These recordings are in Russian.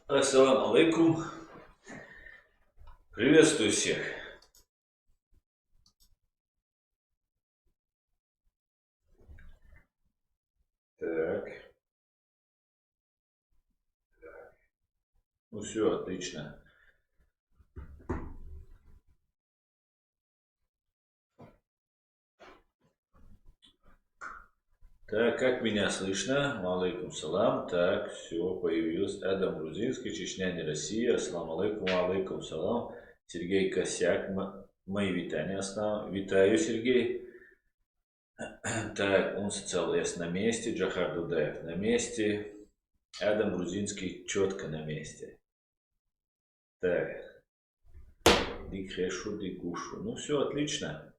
Ассаламу алейкум. Приветствую всех. Так, ну все, отлично. Так, как меня слышно? Алейкум салам. Так, все, появился Адам Грузинский, Чечня, не Россия. Ассаламу алейкум, алейкум салам. Сергей Косяк, мои витания основ. Витаю, Сергей. Так, он социал на месте, Джахар Дудаев на месте. Адам Грузинский четко на месте. Так, Дикрешу, Дикушу. Ну все, отлично.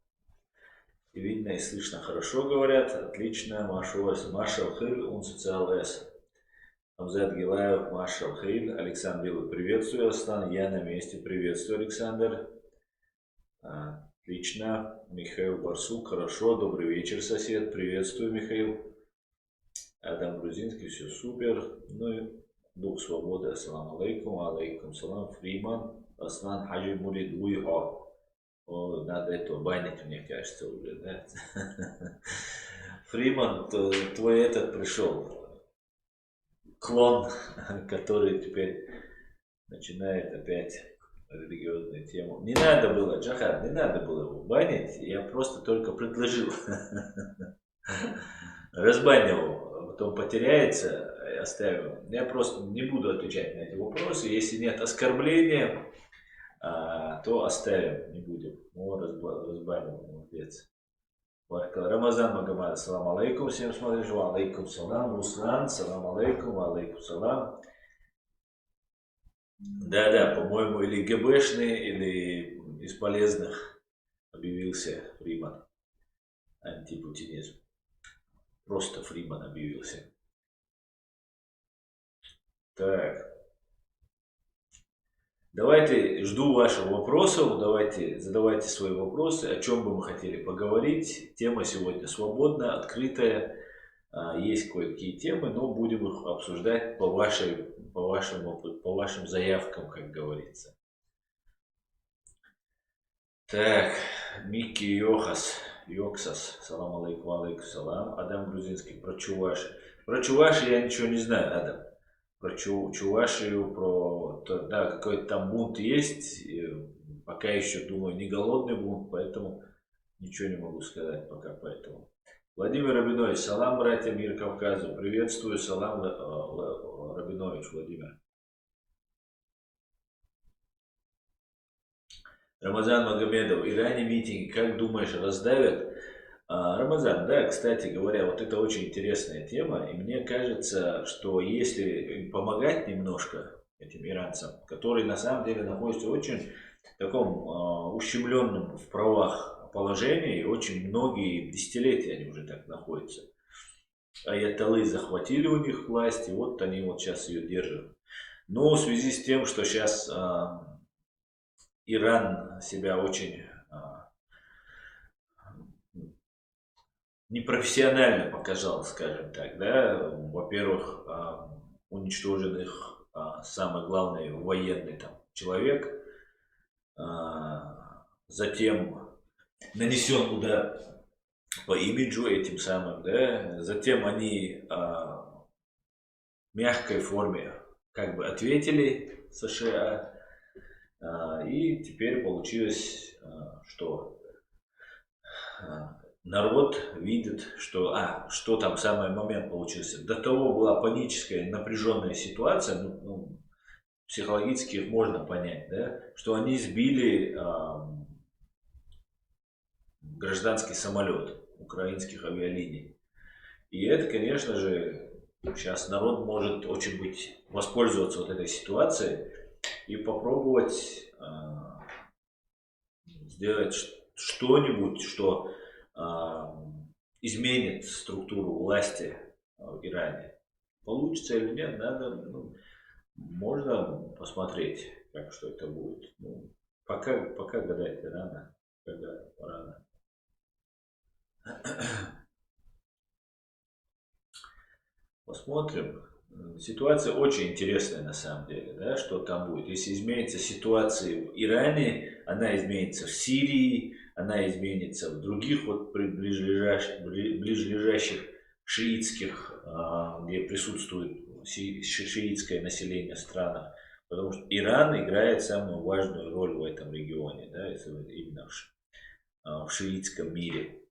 И видно и слышно хорошо говорят. Отлично. Машал Хиль, он социал С. Амзад Гилаев, Машал Хиль. Александр Белый, приветствую, Аслан. Я на месте. Приветствую, Александр. Отлично. Михаил Барсук, хорошо. Добрый вечер, сосед. Приветствую, Михаил. Адам Грузинский, все супер. Ну и Дух Свободы, ассаламу алейкум. Алейкум салам. Фриман. Аслан Хаджи Мурид Уйха. О, надо это банить, мне кажется, уже, да? Фриман, твой этот пришел, клон, который теперь начинает опять религиозную тему. Не надо было, Джахар, не надо было его банить, я просто только предложил. Разбанил его, потом потеряется, оставим. Я просто не буду отвечать на эти вопросы. Если нет оскорбления, то оставим, не будем. О, разбавил, молодец. Рамазан Магомад, ассаламу алейкум, всем смотришь, алейкум салам, Руслан, салам алейкум, алейкум салам. Да-да, по-моему, или ГБшный, или из полезных объявился Фриман, антипутинизм. Просто Фриман объявился. Так. Давайте, жду ваших вопросов, давайте, задавайте свои вопросы, о чем бы мы хотели поговорить. Тема сегодня свободная, открытая, есть кое-какие темы, но будем их обсуждать по вашим заявкам, как говорится. Так, Микки Йоксас, салам алейкум, алейкум салам. Адам Грузинский, про Чуваши. Про Чуваши я ничего не знаю, Адам. Про Чувашию, да, какой-то там бунт есть. Пока еще, думаю, не голодный бунт, поэтому ничего не могу сказать пока по этому. Владимир Рабинович, салам, братья, мир Кавказу. Приветствую, салам, Рабинович, Владимир. Рамазан Магомедов, Иране митинги, как думаешь, раздавят? Рамазан, да, кстати говоря, вот это очень интересная тема, и мне кажется, что если помогать немножко этим иранцам, которые на самом деле находятся в очень таком ущемленном в правах положении, очень многие десятилетия они уже так находятся. Аятоллы захватили у них власть, и вот они вот сейчас ее держат. Но в связи с тем, что сейчас Иран себя очень непрофессионально показал, скажем так, да. Во-первых, уничтожен их самый главный военный там человек, затем нанесен удар по имиджу этим самым, да, затем они в мягкой форме как бы ответили США, и теперь получилось, что народ видит, что там самый момент получился. До того была паническая, напряженная ситуация, психологически их можно понять, да, что они сбили гражданский самолет украинских авиалиний. И это, конечно же, сейчас народ может очень быть воспользоваться вот этой ситуацией и попробовать сделать что-нибудь, что изменит структуру власти в Иране. Получится или нет, можно посмотреть, что это будет. Пока гадать рано. Рано. Посмотрим. ситуация очень интересная на самом деле, да, что там будет. Если изменится ситуация в Иране, она изменится в Сирии, она изменится в других вот ближлежащих шиитских, где присутствует шиитское население в странах. Потому что Иран играет самую важную роль в этом регионе, да, именно в шиитском мире.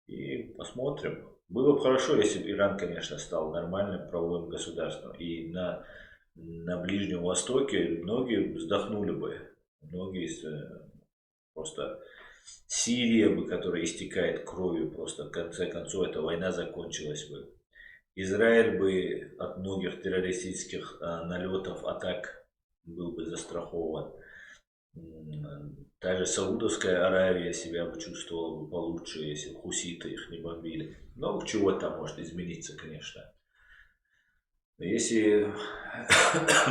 И посмотрим. Было бы хорошо, если бы Иран, конечно, стал нормальным правовым государством. И на Ближнем Востоке многие вздохнули бы. Многие просто Сирия бы, которая истекает кровью, просто в конце концов эта война закончилась бы. Израиль бы от многих террористических налетов, атак был бы застрахован. Даже Саудовская Аравия себя бы чувствовала бы получше, если хуситы их не бомбили. Много чего там может измениться, конечно. Если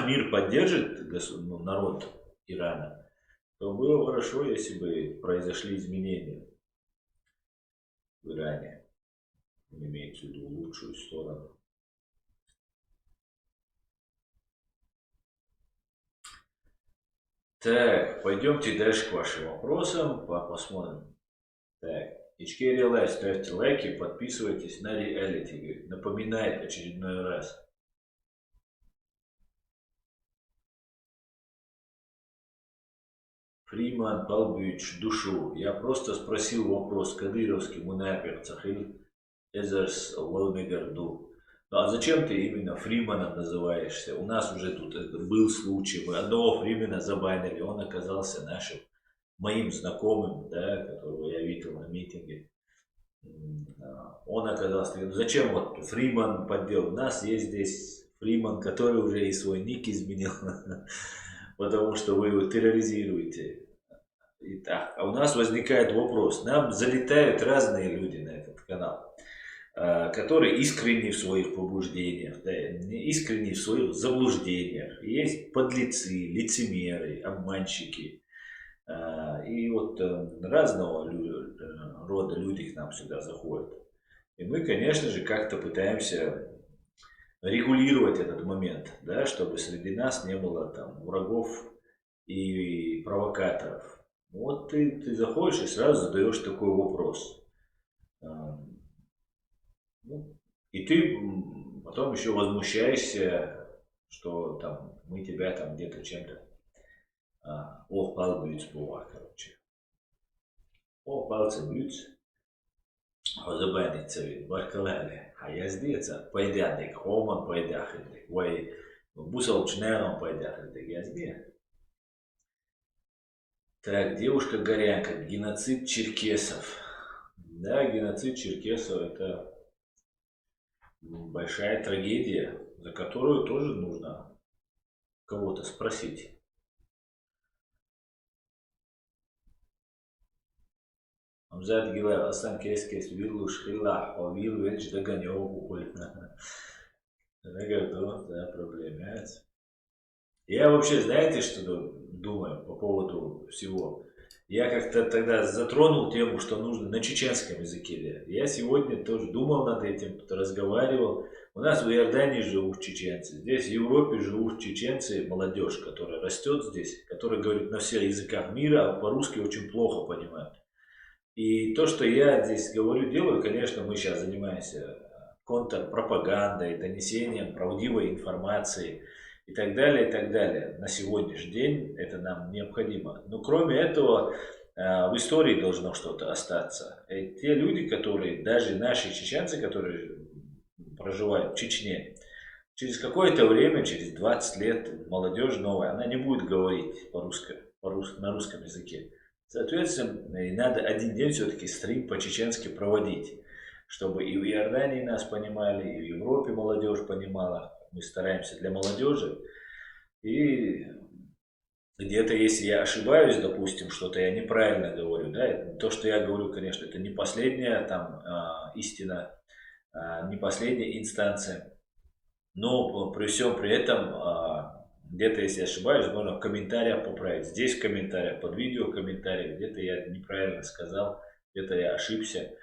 мир поддержит народ Ирана, то было бы хорошо, если бы произошли изменения в Иране. Имеется в виду в лучшую сторону. Так, пойдемте дальше к вашим вопросам, посмотрим. Так, Ичкерия Лайф, ставьте лайки, подписывайтесь на реалити, говорит, напоминает очередной раз. Фриман Павлович душу. Я просто спросил вопрос кадыровский мунапер Цахиль Эзерс Уэлмегарду. Ну а зачем ты именно Фриманом называешься? У нас уже тут был случай, мы одного Фримена забанили, он оказался моим знакомым, да, которого я видел на митинге. Он оказался, ну зачем вот Фриман поддел? У нас есть здесь Фриман, который уже и свой ник изменил, потому что вы его терроризируете. Итак, а у нас возникает вопрос. Нам залетают разные люди на этот канал, которые искренни в своих побуждениях, да, искренни в своих заблуждениях. Есть подлецы, лицемеры, обманщики. И вот разного рода люди к нам сюда заходят. И мы, конечно же, как-то пытаемся регулировать этот момент, да, чтобы среди нас не было там врагов и провокаторов. Вот ты заходишь и сразу задаешь такой вопрос. Ну, и ты потом еще возмущаешься, что там мы тебя там где-то чем-то пал бюц короче. Палцы бюц. Забаниться вид, баркалали. А я здесь, пойдяник, хоман пойдяхидик, вай, бусал чнером пойдяхидик, я здесь. Так, девушка-горянка, геноцид черкесов. Да, геноцид черкесов это большая трагедия, за которую тоже нужно кого-то спросить. Амзад Гилев, Асан Кескес, Виллуш, Хиллах, Овил, Вельч, Даганёв, Ульфна. Да, проблемается. Я вообще, знаете, что думаю по поводу всего? Я как-то тогда затронул тему, что нужно на чеченском языке делать. Я сегодня тоже думал над этим, разговаривал. У нас в Иордании живут чеченцы. Здесь в Европе живут чеченцы, молодежь, которая растет здесь, которая говорит на всех языках мира, а по-русски очень плохо понимает. И то, что я здесь говорю, делаю, конечно, мы сейчас занимаемся контрпропагандой, донесением правдивой информации и так далее, и так далее. На сегодняшний день это нам необходимо. Но кроме этого, в истории должно что-то остаться. И те люди, которые, даже наши чеченцы, которые проживают в Чечне, через какое-то время, через 20 лет, молодежь новая, она не будет говорить на русском языке. Соответственно, и надо один день все-таки стрим по-чеченски проводить, чтобы и в Иордании нас понимали, и в Европе молодежь понимала. Мы стараемся для молодежи. И где-то, если я ошибаюсь, допустим, что-то я неправильно говорю, да, то, что я говорю, конечно, это не последняя там истина, не последняя инстанция. Но при всем при этом где-то, если ошибаюсь, можно в комментариях поправить. Здесь в комментариях, под видео в комментариях, где-то я неправильно сказал, где-то я ошибся.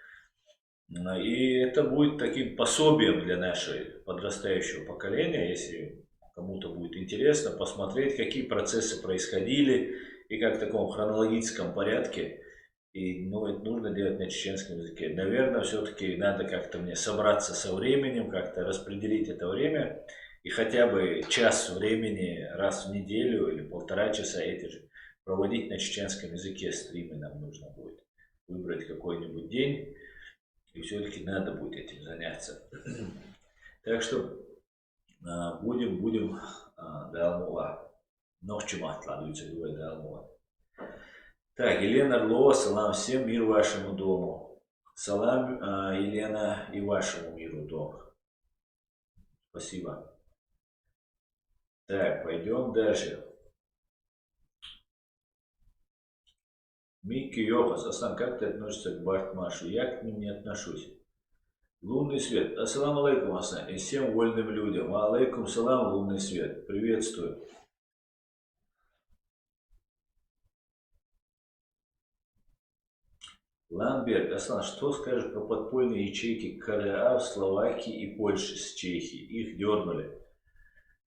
И это будет таким пособием для нашего подрастающего поколения, если кому-то будет интересно посмотреть, какие процессы происходили и как в таком хронологическом порядке. И это нужно делать на чеченском языке. Наверное, все-таки надо как-то мне собраться со временем, как-то распределить это время. И хотя бы час времени раз в неделю или 1,5 часа эти же проводить на чеченском языке стримы нам нужно будет. Выбрать какой-нибудь день. И все-таки надо будет этим заняться. Так что будем Далмула. Ночью матлабиться, говорит Далмула. Так, Елена Орлова, салам всем, мир вашему дому. Салам, Елена, и вашему миру дому. Спасибо. Так, пойдем дальше. Микки Йохас, Асан, как ты относишься к Бартмашу? Я к ним не отношусь. Лунный свет. Ассаламу алейкум, Асан, и всем вольным людям. Алейкум салам, лунный свет. Приветствую. Ламберг, Аслан, что скажешь про подпольные ячейки КРА в Словакии и Польше с Чехией? Их дернули.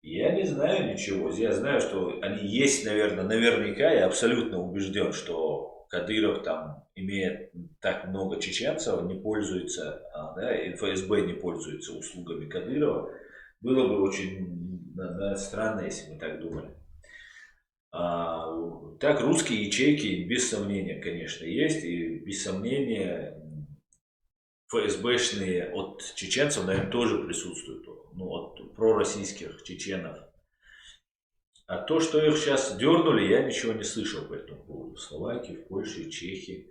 Я не знаю ничего. Я знаю, что они есть, наверное, наверняка. Я абсолютно убежден, что Кадыров там имеет так много чеченцев, не пользуется, да, и ФСБ не пользуется услугами Кадырова. Было бы очень странно, если мы так думали. Так, русские ячейки, без сомнения, конечно, есть. И без сомнения ФСБшные от чеченцев, наверное, тоже присутствуют. От пророссийских чеченов. А то, что их сейчас дернули, я ничего не слышал по этому поводу. В Словакии, в Польше, в Чехии.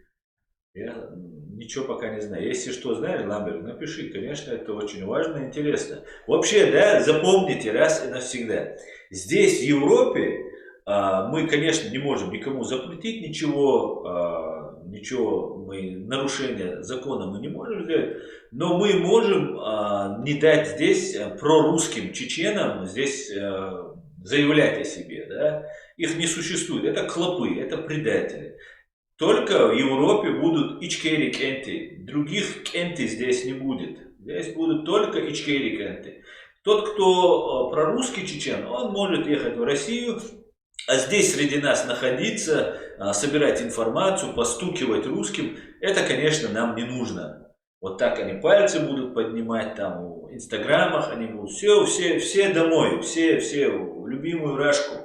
Я ничего пока не знаю. Если что знаешь, Ламберг, напиши. Конечно, это очень важно и интересно. Вообще, да, запомните раз и навсегда. Здесь, в Европе, мы, конечно, не можем никому запретить ничего, нарушения закона мы не можем сделать, но мы можем не дать здесь прорусским чеченам здесь заявлять о себе. Да? Их не существует. Это клопы, это предатели. Только в Европе будут ичкери кенты. Других кенты здесь не будет. Здесь будут только ичкери кенты. Тот, кто прорусский чечен, он может ехать в Россию, а здесь среди нас находиться, собирать информацию, постукивать русским, это, конечно, нам не нужно. Вот так они пальцы будут поднимать, там в инстаграмах они будут, все домой, все в любимую рашку,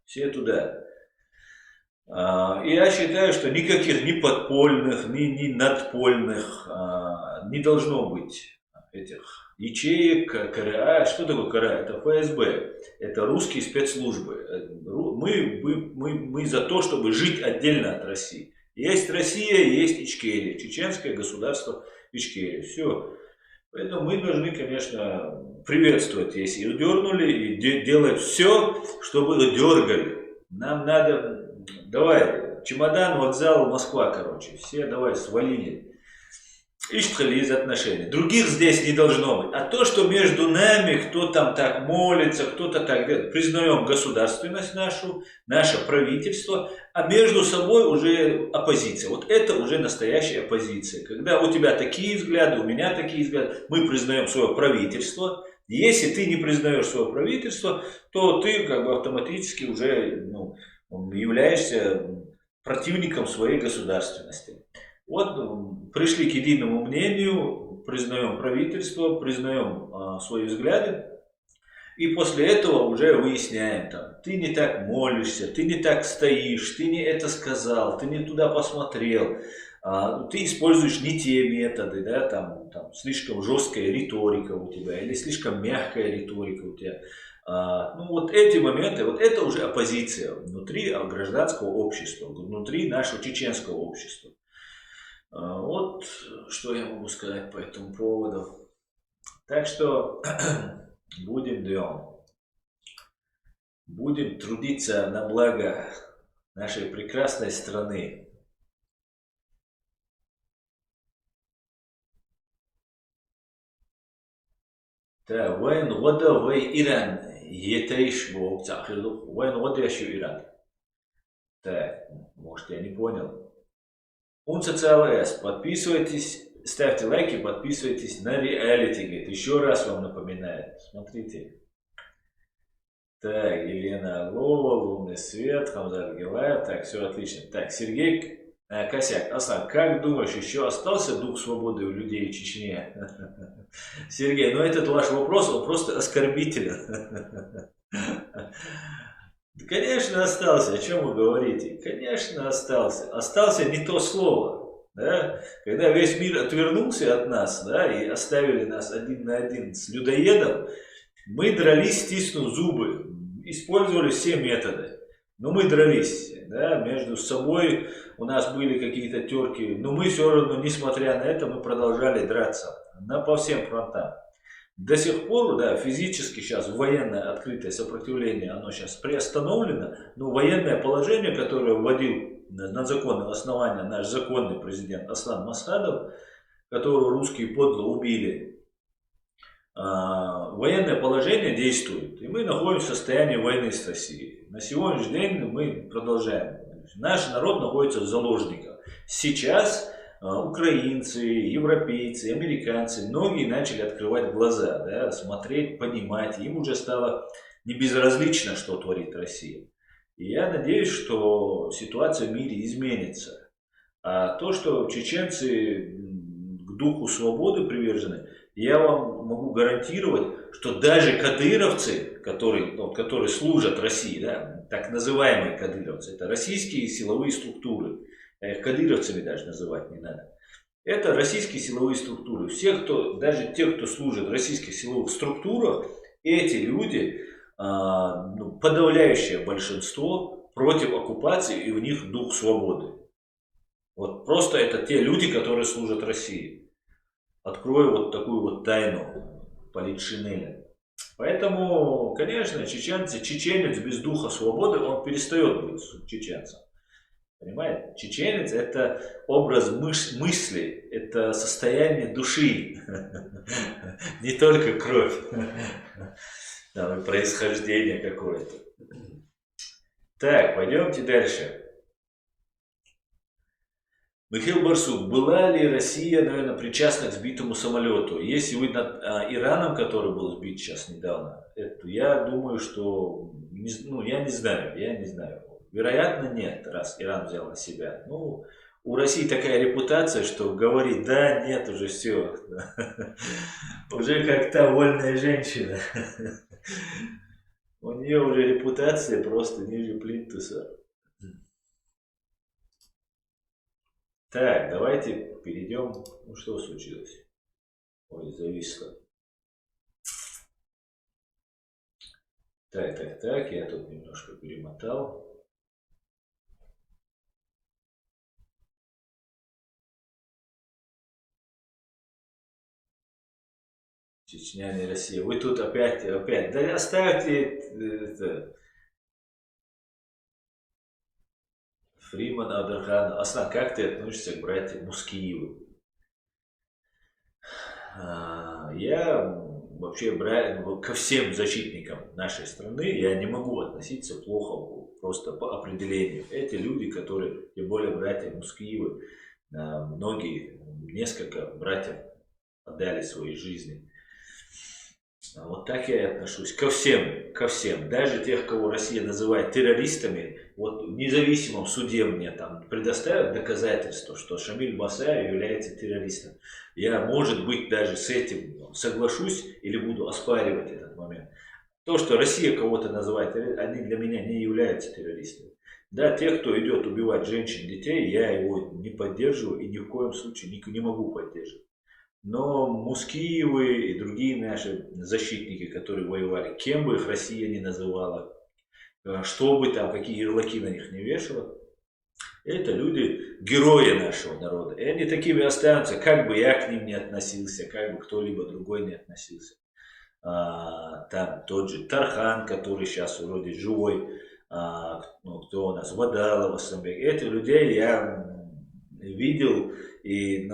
все туда. И я считаю, что никаких ни подпольных, ни надпольных не должно быть этих ячеек, КРА. Что такое КРА? Это ФСБ, это русские спецслужбы. Мы за то, чтобы жить отдельно от России. Есть Россия, есть Ичкерия, чеченское государство Ичкерия. Все. Поэтому мы должны, конечно, приветствовать, если их дернули, и делать все, чтобы их дергали. Нам надо, давай, чемодан, вокзал, Москва, короче. Все давай свалили. Исчезли из отношений. Других здесь не должно быть. А то, что между нами, кто там так молится, кто-то так делает, признаем государственность нашу, наше правительство, а между собой уже оппозиция. Вот это уже настоящая оппозиция. Когда у тебя такие взгляды, у меня такие взгляды, мы признаем свое правительство. Если ты не признаешь свое правительство, то ты как бы автоматически уже являешься противником своей государственности. Вот пришли к единому мнению, признаем правительство, признаем свои взгляды, и после этого уже выясняем, там, ты не так молишься, ты не так стоишь, ты не это сказал, ты не туда посмотрел, ты используешь не те методы, да, там слишком жесткая риторика у тебя или слишком мягкая риторика у тебя. Вот эти моменты, вот это уже оппозиция внутри гражданского общества, внутри нашего чеченского общества. Вот что я могу сказать по этому поводу. Так что будем делать. Будем трудиться на благо нашей прекрасной страны. Так, وين غدا وين إيران يتعيش وين غدا يشو Иран. Так, может я не понял. Унццлс, подписывайтесь, ставьте лайки, подписывайтесь на реалити. Говорит, еще раз вам напоминает. Смотрите. Так, Елена Орлова, Лунный свет, Хамзат Гилаев. Так, все отлично. Так, Сергей Косяк. Аслан, как думаешь, еще остался дух свободы у людей в Чечне? Сергей, ну этот ваш вопрос, он просто оскорбителен. Конечно, остался. О чем вы говорите? Конечно, остался. Остался не то слово. Да? Когда весь мир отвернулся от нас, да, и оставили нас один на один с людоедом, мы дрались, стиснув зубы, использовали все методы. Но мы дрались, да, между собой у нас были какие-то терки, но мы все равно, несмотря на это, мы продолжали драться по всем фронтам. До сих пор, да, физически сейчас военное открытое сопротивление, оно сейчас приостановлено, но военное положение, которое вводил на законном основании наш законный президент Аслан Масхадов, которого русские подло убили, военное положение действует, и мы находимся в состоянии войны с Россией. На сегодняшний день мы продолжаем. Наш народ находится в заложниках. Сейчас украинцы, европейцы, американцы, многие начали открывать глаза, да, смотреть, понимать. Им уже стало не безразлично, что творит Россия. И я надеюсь, что ситуация в мире изменится. А то, что чеченцы к духу свободы привержены, я вам могу гарантировать, что даже кадыровцы, которые служат России, да, так называемые кадыровцы, это российские силовые структуры, их кадыровцами даже называть не надо. Это российские силовые структуры. Даже те, кто служит в российских силовых структурах, эти люди, подавляющее большинство против оккупации, и у них дух свободы. Вот просто это те люди, которые служат России. Открою вот такую вот тайну политшинеля. Поэтому, конечно, чеченец без духа свободы, он перестает быть чеченцем. Понимаете? Чеченец — это образ мысли, это состояние души, не только кровь, там, и происхождение какое-то. Так, пойдемте дальше. Михаил Барсук, была ли Россия, наверное, причастна к сбитому самолету? Если вы над Ираном, который был сбит сейчас недавно, я думаю, что, я не знаю. Вероятно, нет, раз Иран взял на себя. У России такая репутация, что говорит, да, нет, уже все. Уже как та вольная женщина. У нее уже репутация просто ниже плинтуса. Так, давайте перейдем. Что случилось? Ой, зависло. Так, я тут немножко перемотал. Чечня не Россия. Вы тут опять. Да оставьте это. Фриман Абдурхан. Аслан, как ты относишься к братьям Мускиевым? Я вообще ко всем защитникам нашей страны я не могу относиться плохо просто по определению. Эти люди, которые, тем более братья Мускиевы, многие, несколько братьев отдали свои жизни. Вот так я и отношусь ко всем, даже тех, кого Россия называет террористами. Вот в независимом суде мне там предоставят доказательства, что Шамиль Басаев является террористом. Я, может быть, даже с этим соглашусь или буду оспаривать этот момент. То, что Россия кого-то называет террористом, они для меня не являются террористами. Да, те, кто идет убивать женщин, детей, я его не поддерживаю и ни в коем случае не могу поддерживать. Но Мускиевы и другие наши защитники, которые воевали, кем бы их Россия не называла, что бы там, какие ярлыки на них не вешала, это люди, герои нашего народа. И они такими останутся, как бы я к ним не относился, как бы кто-либо другой не относился. Там тот же Тархан, который сейчас вроде живой, кто у нас, Вадалов, Асамбек. Этих людей я видел и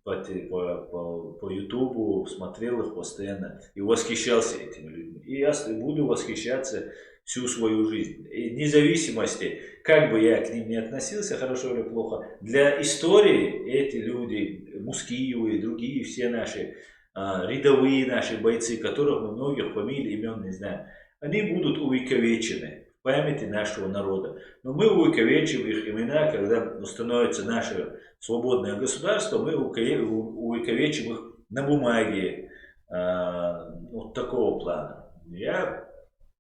по Ютубу смотрел их постоянно и восхищался этими людьми. И я буду восхищаться всю свою жизнь. И вне зависимости, как бы я к ним не относился, хорошо или плохо, для истории эти люди, Мускиевы и другие все наши рядовые наши бойцы, которых мы многих фамилий, имен не знаем, они будут увековечены в памяти нашего народа. Но мы увековечим их имена, когда установится наше свободное государство, мы увековечим их на бумаге, вот такого плана. Я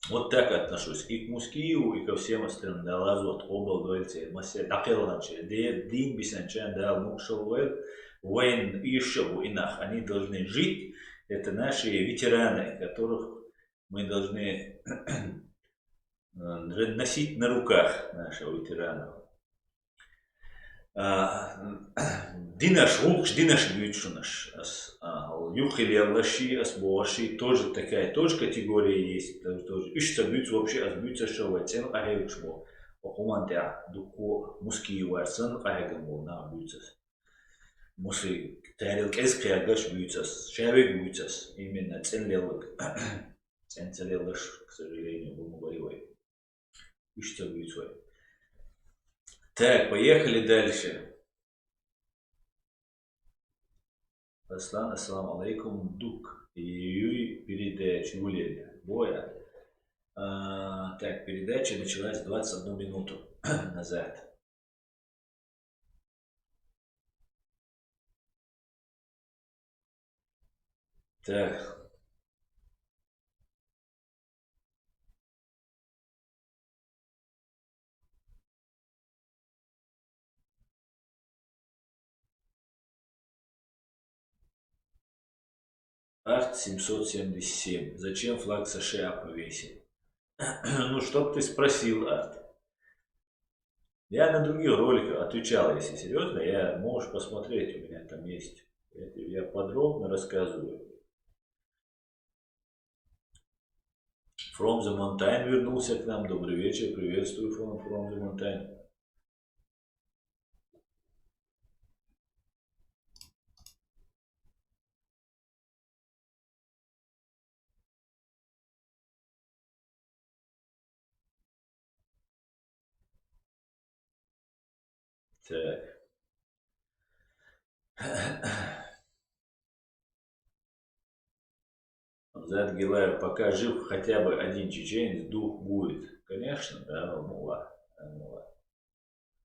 вот так отношусь и к Мускиеву, и ко всем остальным. Да, лазот, обал, говорите, массе, такеланче, дин бисанчан, да, мукшалвет, воин ишеву инах. Они должны жить. Это наши ветераны, которых мы должны носить на руках, наших ветеранов. Динаш Вулкш, Динаш Бютшунаш, Юхили Аллаши, Асбуаши, тоже такая, тоже категория есть. Тоже. Ишта Бютс вообще Асбютса Шавайцен Ахевчмо. Охумантя Дуко Мускиева Арсан Ахегамбол на Бютсас. Мусли Тарил Эскиагаш Бютсас, Шавек Бютсас, именно Ценлелок. Ценцелелаш, к сожалению, был мугаривой. Ишта Бютсой. Так, поехали дальше. Аслан, ассаламу алейкум, дук. Юй, передача, Гулеля. Боя. Так, передача началась 21 минуту назад. Так. Арт 777. Зачем флаг США повесил? Ну, чтоб ты спросил, Арт. Я на других роликах отвечал, если серьезно, можешь посмотреть, у меня там есть. Я подробно рассказываю. From the Mountain вернулся к нам. Добрый вечер, приветствую, From the Mountain. Так. Зад Гилаев, пока жив хотя бы один чеченец, дух будет. Конечно, да, мула.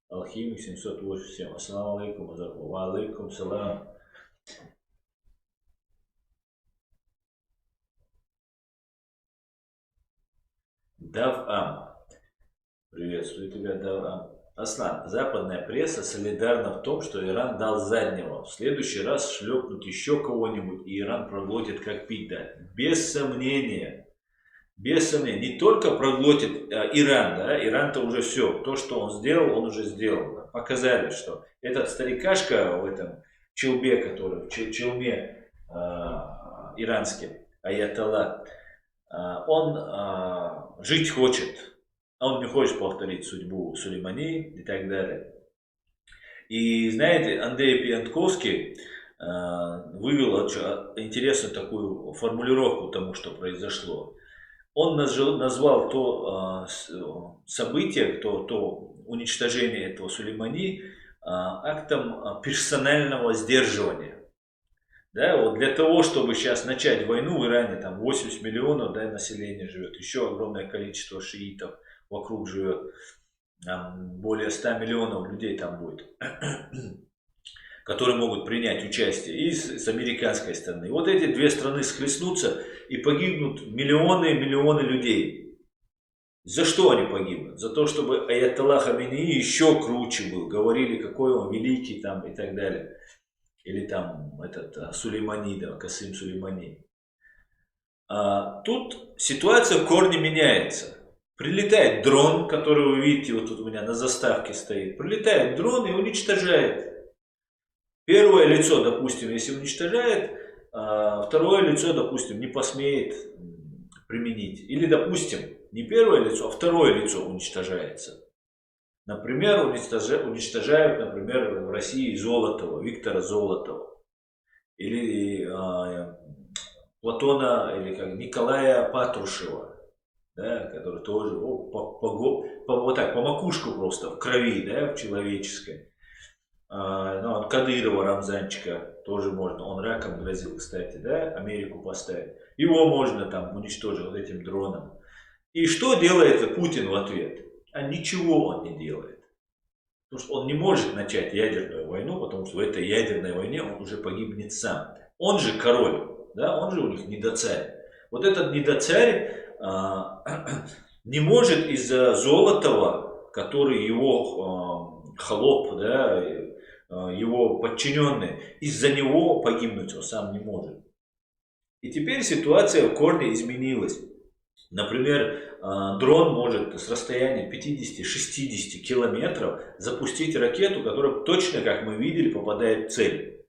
Алхимик 787. Ассаламу алейкум, ва алейкум салам. Давам. Приветствую тебя, Давам. Аслан, западная пресса солидарна в том, что Иран дал заднего. В следующий раз шлепнут еще кого-нибудь, и Иран проглотит, как пить дать. Без сомнения. Без сомнения. Не только проглотит Иран, да, Иран-то уже все. То, что он сделал, он уже сделал. Показали, что этот старикашка в этом челбе, который в челме иранским, аятолла, он жить хочет. Он не хочет повторить судьбу Сулеймани и так далее. И знаете, Андрей Пьянковский вывел очень интересную такую формулировку тому, что произошло. Он назвал то событие, то уничтожение этого Сулеймани актом персонального сдерживания. Да, вот для того, чтобы сейчас начать войну в Иране, там 80 миллионов, да, населения живет, еще огромное количество шиитов вокруг живет, там более 100 миллионов людей там будет, которые могут принять участие и с американской стороны. Вот эти две страны схлестнутся и погибнут миллионы и миллионы людей. За что они погибнут? За то, чтобы аятолла Хаминеи еще круче был, говорили, какой он великий там и так далее. Или там этот Сулеймани, да, Касым Сулеймани. Тут ситуация в корне меняется. Прилетает дрон, который вы видите, вот тут у меня на заставке стоит. Прилетает дрон и уничтожает. Первое лицо, допустим, если уничтожает, второе лицо, допустим, не посмеет применить. Или, допустим, не первое лицо, а второе лицо уничтожается. Например, уничтожают, например, в России Золотого, Виктора Золотого. Или Платона, или как Николая Патрушева. да, который тоже вот так, по макушку просто в крови, да, в человеческой. Ну, Кадырова, Рамзанчика, тоже можно. Он раком грозил, кстати, да, Америку поставить. Его можно там уничтожить вот этим дроном. И что делает Путин в ответ? А ничего он не делает. Потому что он не может начать ядерную войну, потому что в этой ядерной войне он уже погибнет сам. Он же король, да, он же у них недоцарь. Вот этот недоцарь не может из-за Золотого, который его холоп, да, его подчиненные, из-за него погибнуть он сам не может. И теперь ситуация в корне изменилась. Например, дрон может с расстояния 50-60 километров запустить ракету, которая точно, как мы видели, попадает в цель.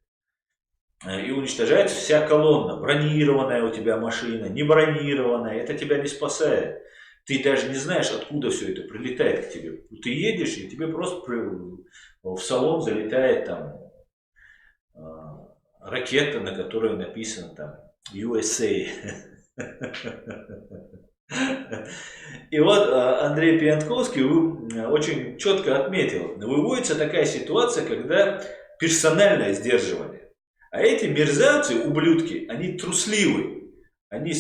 И уничтожается вся колонна. Бронированная у тебя машина, не бронированная. Это тебя не спасает. Ты даже не знаешь, откуда все это прилетает к тебе. Ты едешь, и тебе просто в салон залетает там ракета, на которой написано там USA. И вот Андрей Пьянковский очень четко отметил, выводится такая ситуация, когда персональное сдерживание. А эти мерзавцы, ублюдки, они трусливы, они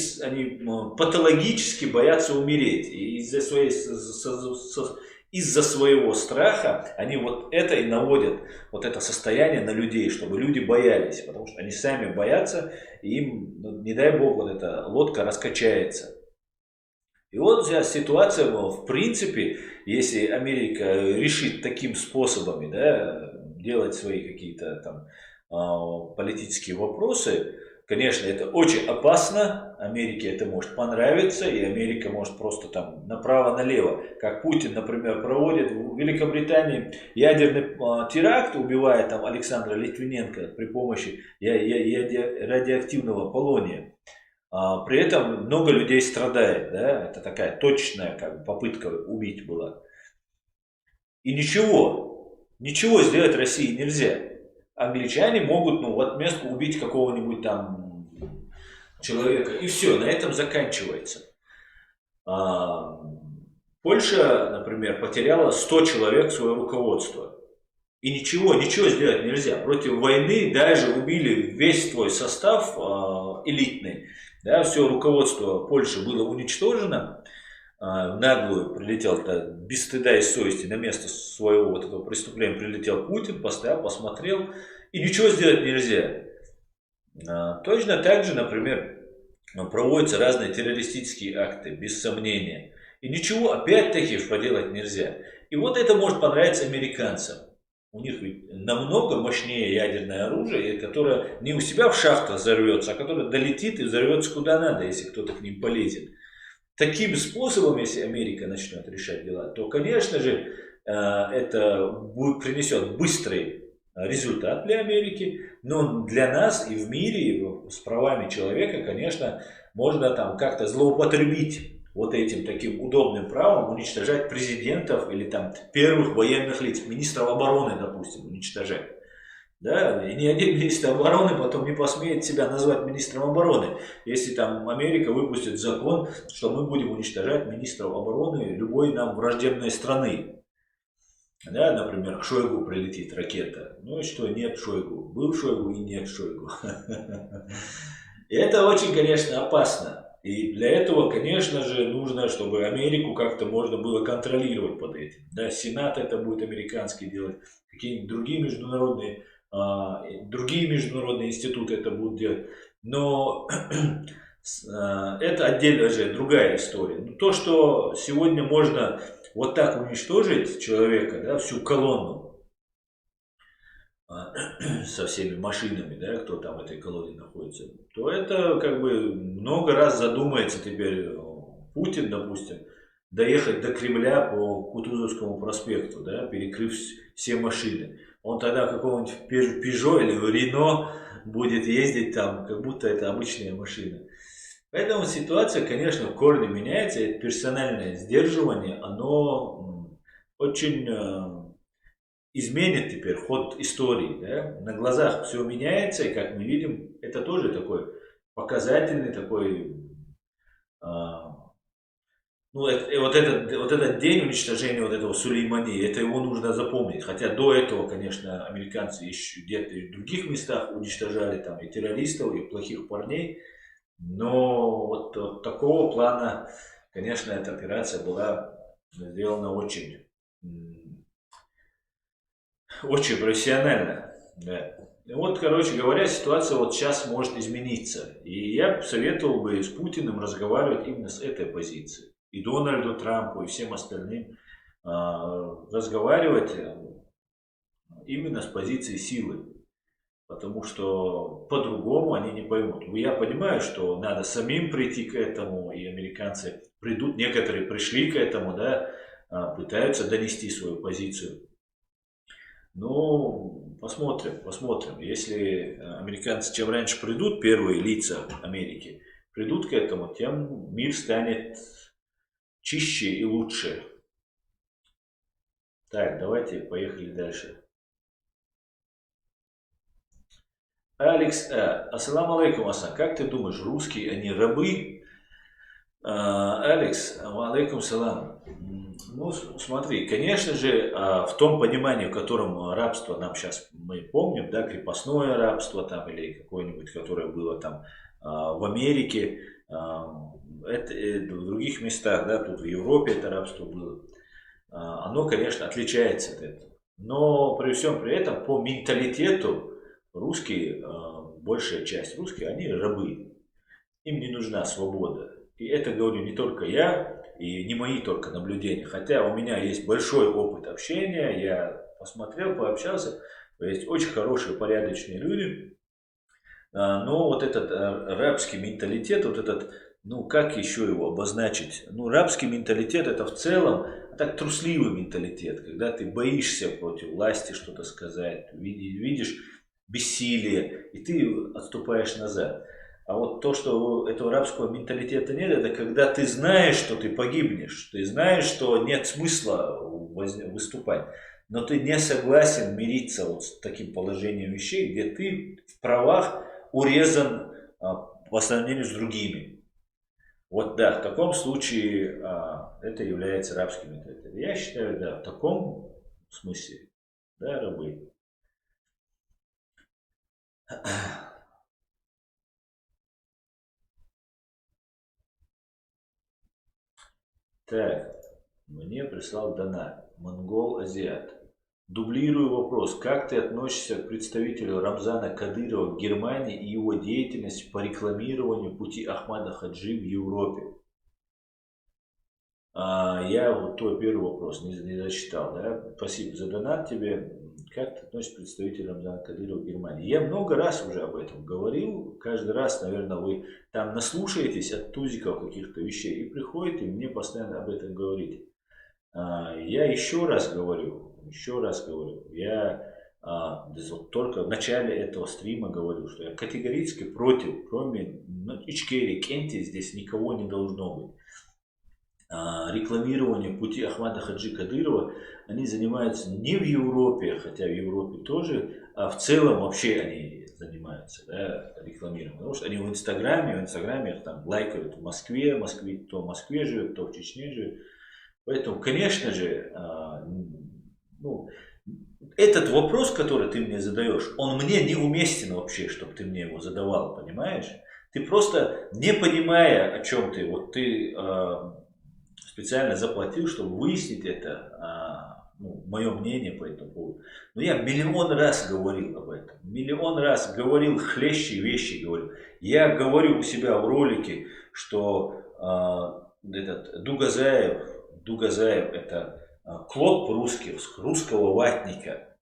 патологически боятся умереть. И из-за своего страха они вот это и наводят, вот это состояние на людей, чтобы люди боялись. Потому что они сами боятся, и им, не дай бог, вот эта лодка раскачается. И вот вся ситуация, в принципе, если Америка решит таким способами, да, делать свои какие-то там политические вопросы, конечно, это очень опасно, Америке это может понравиться, и Америка может просто там направо-налево, как Путин, например, проводит в Великобритании ядерный теракт, убивая там Александра Литвиненко при помощи радиоактивного полония. При этом много людей страдает, да, это такая точная как бы, попытка убить была. И ничего сделать России нельзя. Англичане могут, в отместку убить какого-нибудь там человека, и все, на этом заканчивается. Польша, например, потеряла 100 человек свое руководство. И ничего сделать нельзя. Против войны даже убили весь твой состав элитный. Да, все руководство Польши было уничтожено. В наглую прилетел без стыда и совести на место своего вот этого преступления прилетел Путин, постоял, посмотрел. И ничего сделать нельзя. Точно так же, например, проводятся разные террористические акты, без сомнения. И ничего опять-таки поделать нельзя. И вот это может понравиться американцам. У них ведь намного мощнее ядерное оружие, которое не у себя в шахтах взорвется, а которое долетит и взорвется куда надо, если кто-то к ним полезет. Таким способом, если Америка начнет решать дела, то, конечно же, это принесет быстрый результат для Америки, но для нас и в мире, с правами человека, конечно, можно там как-то злоупотребить вот этим таким удобным правом уничтожать президентов или там первых военных лиц, министров обороны, допустим, уничтожать. Да, и ни один министр обороны потом не посмеет себя назвать министром обороны, если там Америка выпустит закон, что мы будем уничтожать министров обороны любой нам враждебной страны. Да, например, к Шойгу прилетит ракета. Ну и что, нет Шойгу. Был Шойгу и нет Шойгу. И это очень, конечно, опасно. И для этого, конечно же, нужно, чтобы Америку как-то можно было контролировать под этим. Да, Сенат это будет американский делать, какие-нибудь другие международные институты это будут делать. Но это отдельно же другая история. Но то, что сегодня можно вот так уничтожить человека, да, всю колонну со всеми машинами, да, кто там в этой колонне находится, то это как бы много раз задумается теперь Путин, допустим, доехать до Кремля по Кутузовскому проспекту, да, перекрыв все машины. Он тогда в каком-нибудь Пежо или в Рено будет ездить там, как будто это обычная машина. Поэтому ситуация, конечно, в корне меняется, и персональное сдерживание, оно очень изменит теперь ход истории. Да? На глазах все меняется, и как мы видим, это тоже такой показательный такой Ну, вот этот день уничтожения вот этого Сулеймани, это его нужно запомнить. Хотя до этого, конечно, американцы еще где-то и в других местах уничтожали там и террористов, и плохих парней. Но вот такого плана, конечно, эта операция была сделана очень профессионально. Да. И вот, короче говоря, ситуация вот сейчас может измениться. И я советовал бы с Путиным разговаривать именно с этой позиции. И Дональду Трампу, и всем остальным разговаривать именно с позиции силы. Потому что по-другому они не поймут. Я понимаю, что надо самим прийти к этому, и американцы придут, некоторые пришли к этому, да, пытаются донести свою позицию. Ну, посмотрим. Если американцы чем раньше придут, первые лица Америки, придут к этому, тем мир станет чище и лучше. Так, давайте поехали дальше. Алекс, ассаламу алейкум, Асан. Как ты думаешь, русские, они рабы? Алекс, алейкум салам. Ну, смотри, конечно же, в том понимании, в котором рабство нам сейчас мы помним, да, крепостное рабство там или какое-нибудь, которое было там в Америке, это, в других местах, да, тут в Европе это рабство было, оно, конечно, отличается от этого. Но при всем при этом по менталитету русские, большая часть русских, они рабы. Им не нужна свобода. И это говорю не только я, и не мои только наблюдения. Хотя у меня есть большой опыт общения, я посмотрел, пообщался. Есть очень хорошие, порядочные люди. Но вот этот рабский менталитет, вот этот, ну как еще его обозначить? Ну рабский менталитет это в целом так трусливый менталитет, когда ты боишься против власти что-то сказать, видишь бессилие, и ты отступаешь назад. А вот то, что этого рабского менталитета нет, это когда ты знаешь, что ты погибнешь, ты знаешь, что нет смысла выступать, но ты не согласен мириться вот с таким положением вещей, где ты в правах урезан по сравнению с другими. Вот да, в таком случае это является рабским менталитетом. Я считаю, да, в таком смысле, да, рабы. Так, мне прислал донат. Монгол Азиат. Дублирую вопрос. Как ты относишься к представителю Рамзана Кадырова в Германии и его деятельности по рекламированию пути Ахмада Хаджи в Европе? Я вот твой первый вопрос не зачитал. Да? Спасибо за донат тебе. Как ты относишься к представителю Рамзана Кадырова в Германии? Я много раз уже об этом говорил. Каждый раз, наверное, вы там наслушаетесь от тузиков каких-то вещей и приходите и мне постоянно об этом говорите. Я еще раз говорю, я вот только в начале этого стрима говорю, что я категорически против, кроме Ичкери, Кенти, здесь никого не должно быть. Рекламирование пути Ахмада Хаджи Кадырова, они занимаются не в Европе, хотя в Европе тоже, а в целом вообще они занимаются, да, рекламированием. Потому что они в Инстаграме их там лайкают в Москве, кто в Москве живет, кто в Чечне живет. Поэтому, конечно же, ну, этот вопрос, который ты мне задаешь, он мне неуместен вообще, чтобы ты мне его задавал, понимаешь? Ты просто, не понимая, о чем ты, вот ты специально заплатил, чтобы выяснить это, мое мнение по этому поводу. Но я миллион раз говорил об этом. Миллион раз говорил хлещи вещи, говорю. Я говорю у себя в ролике, что этот Дугазаев это клоп русский, русского ватника.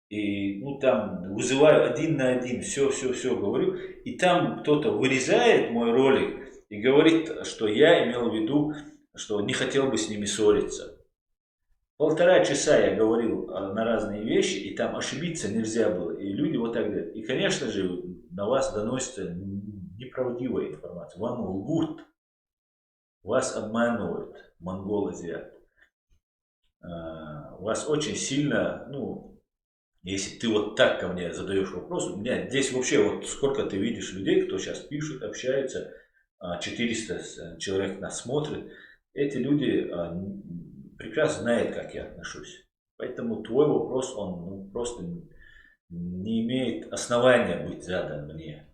И там вызываю один на один, все говорю. И там кто-то вырезает мой ролик и говорит, что я имел в виду, что не хотел бы с ними ссориться. 1,5 часа я говорил на разные вещи, и там ошибиться нельзя было. И люди вот так говорят. И, конечно же, на вас доносится неправдивая информация. Вам лгут. Вас обманывают, монгол азиат. Вас очень сильно, если ты вот так ко мне задаешь вопрос, у меня здесь вообще вот сколько ты видишь людей, кто сейчас пишут, общаются, 400 человек нас смотрит. Эти люди прекрасно знают, как я отношусь. Поэтому твой вопрос, он просто не имеет основания быть задан мне.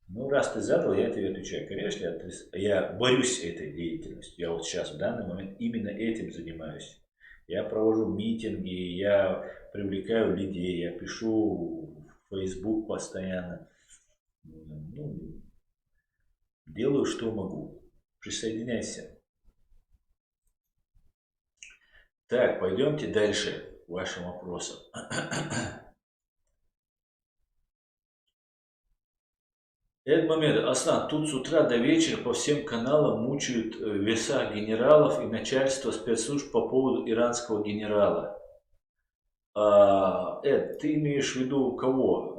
Ну, раз ты задал, я тебе отвечаю. Конечно, я борюсь с этой деятельностью. Я вот сейчас, в данный момент, именно этим занимаюсь. Я провожу митинги, я привлекаю людей, я пишу в Facebook постоянно. Ну, делаю, что могу. Присоединяйся. Так, пойдемте дальше к вашим вопросам. Этот момент, Аслан, тут с утра до вечера по всем каналам мучают веса генералов и начальство спецслужб по поводу иранского генерала. Ты имеешь в виду кого?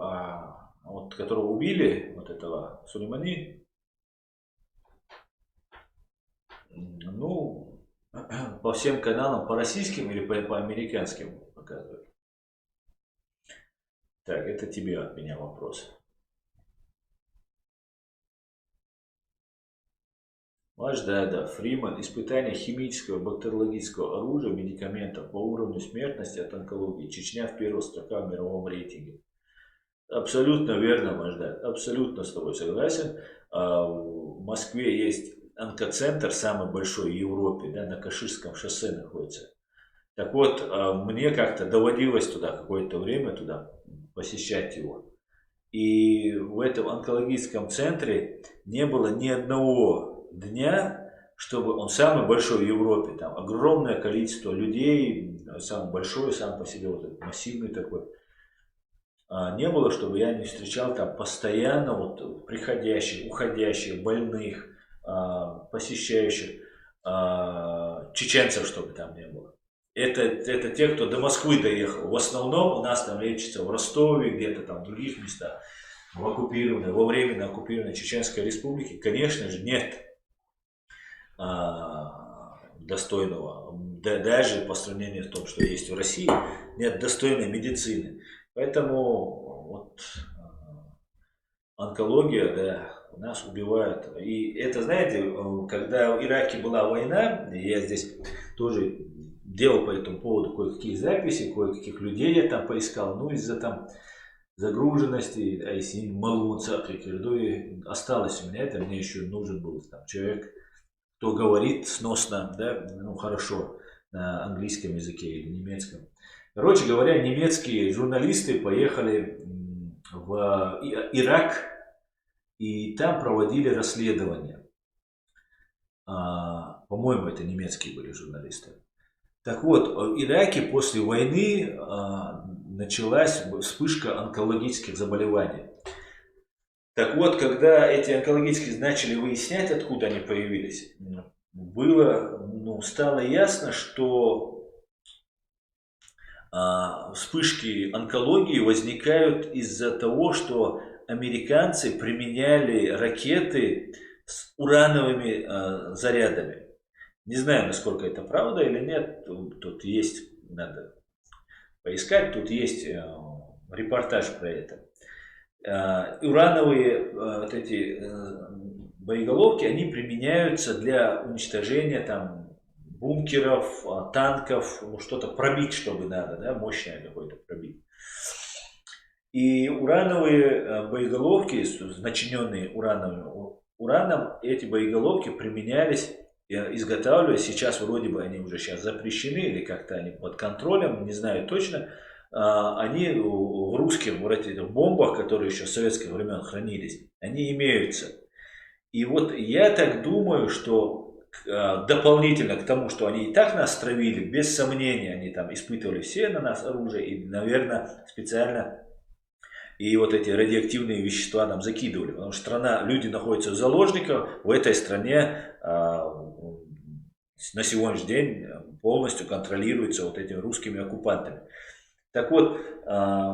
Вот, которого убили, вот этого Сулеймани? Ну, по всем каналам, по российским или по американским показывают? Так, это тебе от меня вопрос. Да, Фриман. Испытание химического, бактериологического оружия, медикаментов по уровню смертности от онкологии. Чечня в первой строка в мировом рейтинге. Абсолютно верно, Маждат. Абсолютно с тобой согласен. В Москве есть онкоцентр, самый большой в Европе, да, на Каширском шоссе находится. Так вот, мне как-то доводилось туда какое-то время туда посещать его. И в этом онкологическом центре не было ни одного дня, чтобы он самый большой в Европе. Там огромное количество людей, самый большой, сам по себе вот этот массивный такой. Не было, чтобы я не встречал там постоянно вот приходящих, уходящих, больных, посещающих, чеченцев, чтобы там не было. Это те, кто до Москвы доехал. В основном у нас там лечится в Ростове, где-то там в других местах, во временно оккупированной Чеченской Республике. Конечно же, нет достойного, даже по сравнению с том, что есть в России, нет достойной медицины. Поэтому вот онкология, да, нас убивают. И это, знаете, когда в Ираке была война, я здесь тоже делал по этому поводу кое-какие записи, кое-каких людей я там поискал, ну из-за там загруженности, а если малу и осталось у меня это, мне еще нужен был там человек, кто говорит сносно, да, ну хорошо, на английском языке или немецком. Короче говоря, немецкие журналисты поехали в Ирак и там проводили расследование. По-моему, это немецкие были журналисты. Так вот, в Ираке после войны началась вспышка онкологических заболеваний. Так вот, когда эти онкологические начали выяснять, откуда они появились, стало ясно, что вспышки онкологии возникают из-за того, что американцы применяли ракеты с урановыми зарядами. Не знаю, насколько это правда или нет. Тут есть, надо поискать, тут есть репортаж про это. Урановые вот эти боеголовки, они применяются для уничтожения там бункеров, танков, что-то пробить, чтобы надо, да, мощное какое-то пробить. И урановые боеголовки, начиненные ураном, эти боеголовки применялись, изготавливались, сейчас вроде бы они уже сейчас запрещены или как-то они под контролем, не знаю точно. Они в русских вот этих бомбах, которые еще с советских времен хранились, они имеются. И вот я так думаю, что дополнительно к тому, что они и так нас травили, без сомнения, они там испытывали все на нас оружие и, наверное, специально и вот эти радиоактивные вещества нам закидывали. Потому что люди находятся в заложниках, в этой стране на сегодняшний день полностью контролируется вот этими русскими оккупантами. Так вот,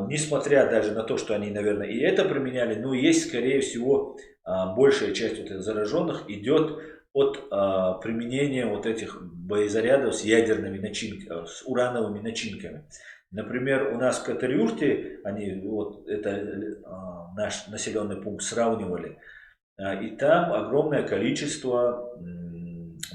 несмотря даже на то, что они, наверное, и это применяли, но есть, скорее всего, большая часть вот этих зараженных идет от применения вот этих боезарядов с ядерными начинками, с урановыми начинками. Например, у нас в Катар-Юрте, они вот это наш населенный пункт сравнивали, и там огромное количество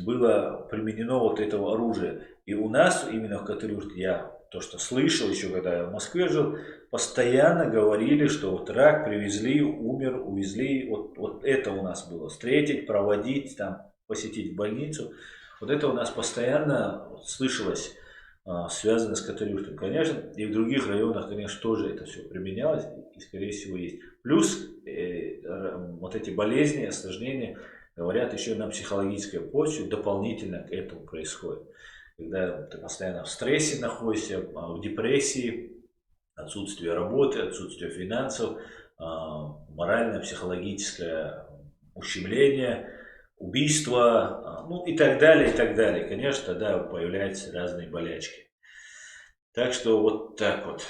было применено вот этого оружия. И у нас, именно в Каталюрте, я то, что слышал еще, когда я в Москве жил, постоянно говорили, что вот рак привезли, умер, увезли. Вот это у нас было. Встретить, проводить, там, посетить больницу. Вот это у нас постоянно слышалось, связано с Каталюртом. Конечно, и в других районах, конечно, тоже это все применялось и, скорее всего, есть. Плюс вот эти болезни, осложнения, говорят, еще на психологической почве дополнительно к этому происходит. Когда ты постоянно в стрессе находишься, в депрессии, отсутствие работы, отсутствие финансов, моральное, психологическое ущемление, убийство, ну и так далее, и так далее. Конечно, тогда появляются разные болячки. Так что вот так вот.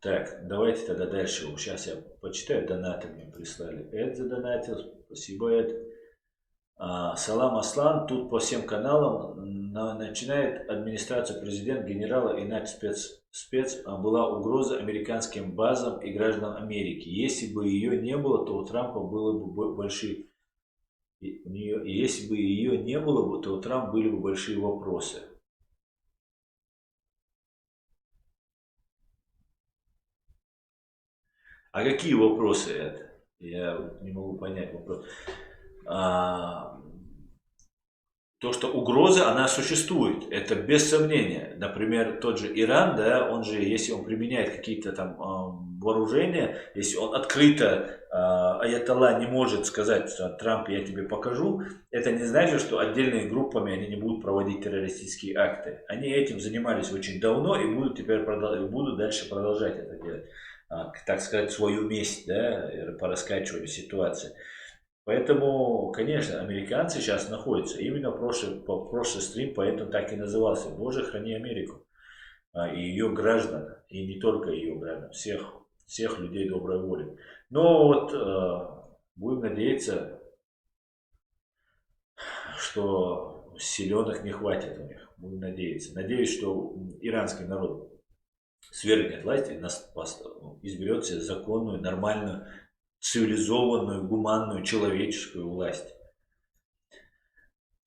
Так, давайте тогда дальше. Сейчас я почитаю, донаты мне прислали. Эд задонатил, спасибо, Эд. Салам Аслан, тут по всем каналам начинает администрация президента, генерала, иначе спец была угроза американским базам и гражданам Америки. Если бы ее не было, то у Трампа было бы большие... Если бы ее не было, то у Трампа были бы большие вопросы. А какие вопросы это? Я не могу понять вопрос. То, что угроза, она существует, это без сомнения. Например, тот же Иран, да, он же, если он применяет какие-то там вооружения, если он открыто, аятолла не может сказать, что Трамп, я тебе покажу, это не значит, что отдельными группами они не будут проводить террористические акты. Они этим занимались очень давно и будут теперь будут дальше продолжать это делать. Так сказать, свою месть, да, по раскачиванию ситуации. Поэтому, конечно, американцы сейчас находятся. Именно прошлый стрим поэтому так и назывался. Боже, храни Америку. И ее граждан. И не только ее граждан. Всех людей доброй воли. Но вот будем надеяться, что силенок не хватит у них. Будем надеяться. Надеюсь, что иранский народ свергнет власть и изберет себе законную, нормальную, цивилизованную, гуманную, человеческую власть.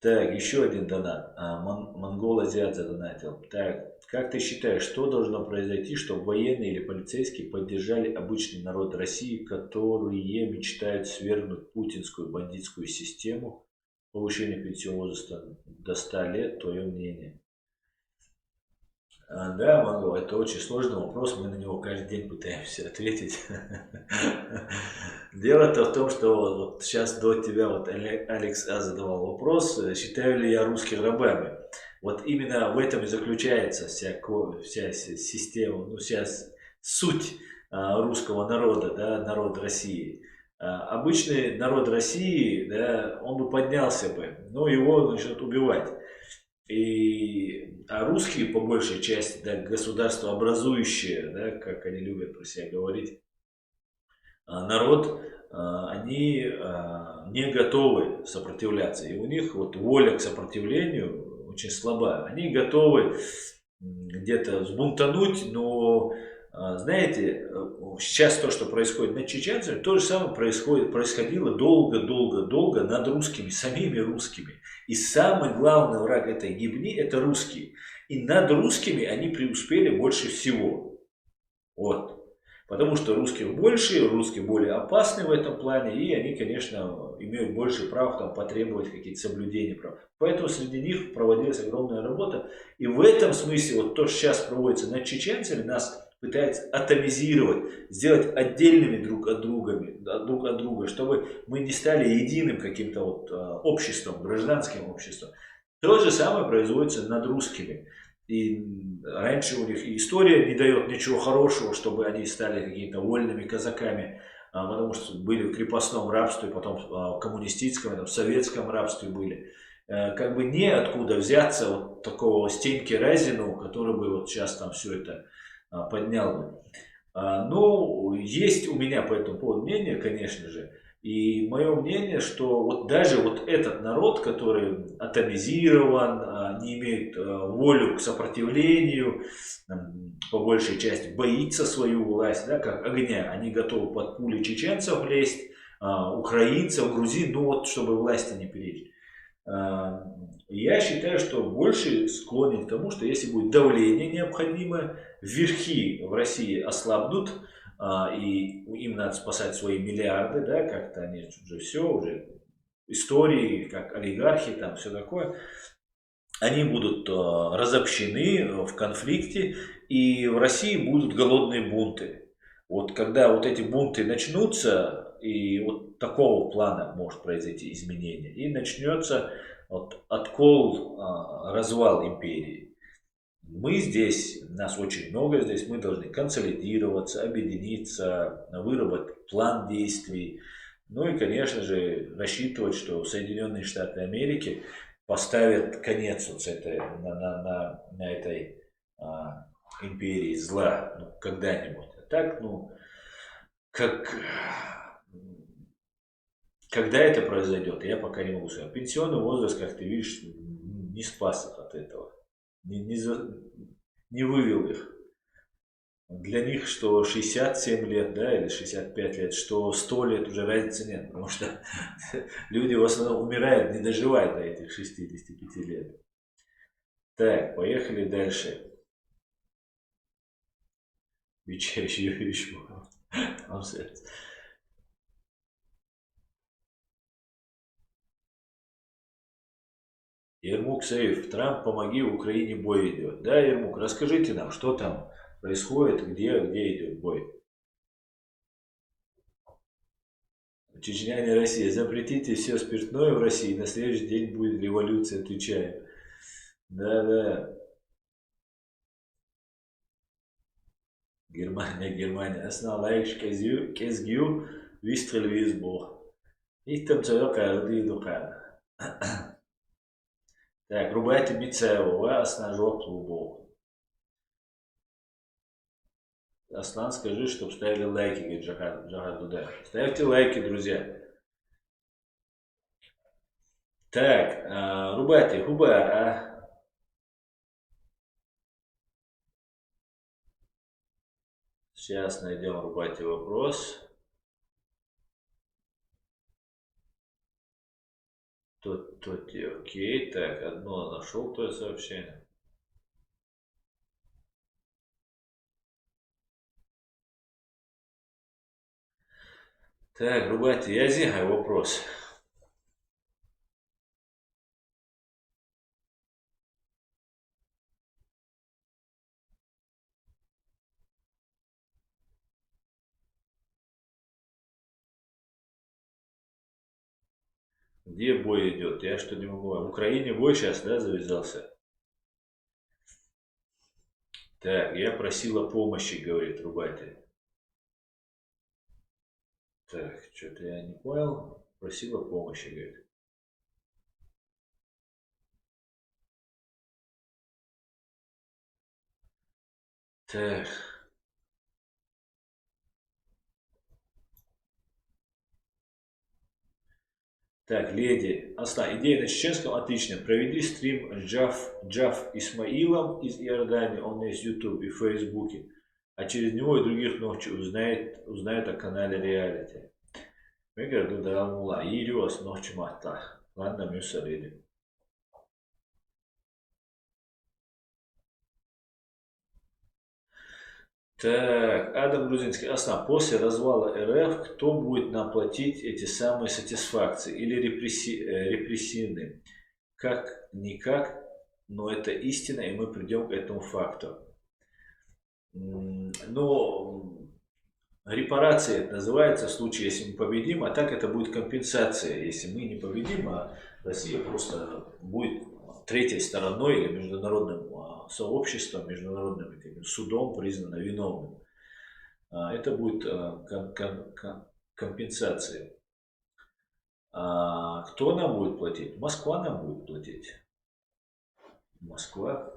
Так, еще один донат. Монгол Азиат задонатил. Так, как ты считаешь, что должно произойти, чтобы военные или полицейские поддержали обычный народ России, которые мечтают свергнуть путинскую бандитскую систему, повышение пенсионного возраста до 100 лет? Твое мнение? Да, Монгол, это очень сложный вопрос, мы на него каждый день пытаемся ответить. Дело-то в том, что вот сейчас до тебя вот Алекс А задавал вопрос, считаю ли я русских рабами. Вот именно в этом и заключается вся система, ну, вся суть русского народа, да, народ России. Обычный народ России, да, он бы поднялся бы, но его начнут убивать. А русские, по большей части, да, государство образующее, да, как они любят про себя говорить, народ, они не готовы сопротивляться. И у них вот воля к сопротивлению очень слаба. Они готовы где-то взбунтануть, но, знаете, сейчас то, что происходит над чеченцами, то же самое происходило долго над русскими, самими русскими. И самый главный враг этой гибни — это русские. И над русскими они преуспели больше всего. Вот. Потому что русских больше, русские более опасны в этом плане, и они, конечно, имеют больше прав там, потребовать какие-то соблюдения прав. Поэтому среди них проводилась огромная работа. И в этом смысле, вот то, что сейчас проводится над чеченцами, нас пытается атомизировать, сделать отдельными друг от друга, чтобы мы не стали единым каким-то вот обществом, гражданским обществом. То же самое производится над русскими. И раньше у них история не дает ничего хорошего, чтобы они стали какими-то вольными казаками, потому что были в крепостном рабстве, потом в коммунистическом, в советском рабстве были. Как бы неоткуда взяться вот такого Стеньки Разину, который бы вот сейчас там все это поднял бы. Ну, есть у меня по этому поводу мнение, конечно же. И мое мнение, что вот даже вот этот народ, который атомизирован, не имеет волю к сопротивлению, по большей части боится свою власть, да, как огня, они готовы под пули чеченцев лезть, украинцев, грузин, ну вот чтобы власти не перейти. Я считаю, что больше склонен к тому, что если будет давление необходимое, верхи в России ослабнут, и им надо спасать свои миллиарды, да, как-то они уже все, уже истории, как олигархи, там все такое, они будут разобщены в конфликте, и в России будут голодные бунты. Вот когда вот эти бунты начнутся, и вот такого плана может произойти изменение, и начнется вот откол, развал империи. Мы здесь, нас очень много здесь, мы должны консолидироваться, объединиться, выработать план действий. Ну и, конечно же, рассчитывать, что Соединенные Штаты Америки поставят конец вот с этой, на этой империи зла, ну, когда-нибудь. А так, ну, как, когда это произойдет, я пока не могу сказать. Пенсионный возраст, как ты видишь, не спас их от этого, не вывел их. Для них что 67 лет, да, или 65 лет, что 100 лет уже разницы нет, потому что люди в основном умирают, не доживают до этих 65 лет. Так, поехали дальше. Еще. Ермук Саиф, Трамп, помоги, в Украине бой идет. Да, Ермук, расскажите нам, что там происходит, где идет бой. Чечня не Россия. Запретите все спиртное в России, на следующий день будет революция, отвечаю. Да. Германия. Asnalayış Kezgiu, Вистрел Визбор. И там целок Алды Дукан. Так, рубайте Бицева, Аснажок Клубов. Аслан, скажи, чтобы ставили лайки, говорит Джахар Дуда. Ставьте лайки, друзья. Так, рубайте, Хубар, Сейчас найдем, рубайте вопрос. Окей, так, одно нашел твое сообщение. Так, рубайте, я зигай вопрос. Где бой идет? Я что не могу. В Украине бой сейчас, да, завязался? Так, я просила помощи, говорит Рубатель. Так, что-то я не понял. Просила помощи, говорит. Так. Так, леди. Идея на чеченском отличная. Проведи стрим с Джаф Исмаилом из Иордании. Он есть в YouTube и в Фейсбуке. А через него и других ночи узнают о канале реалити. Мегар Дудалмула. Ириос ночи махта. Ладно, мюсалиди. Так, Адам Грузинский. После развала РФ кто будет нам платить эти самые сатисфакции или репрессивные? Как-никак, но это истина, и мы придем к этому факту. Но репарации это называется в случае, если мы победим, а так это будет компенсация, если мы не победим, а Россия просто будет третьей стороной или международным сообществом, международным судом признана виновным. Это будет компенсация. Кто нам будет платить? Москва нам будет платить. Москва.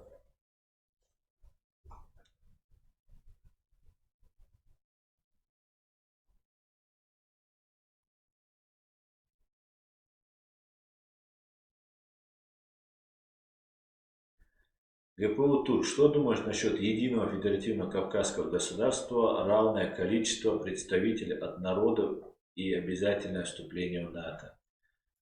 ГПУ тут. Что думаешь насчет единого федеративного кавказского государства, равное количество представителей от народов и обязательное вступление в НАТО?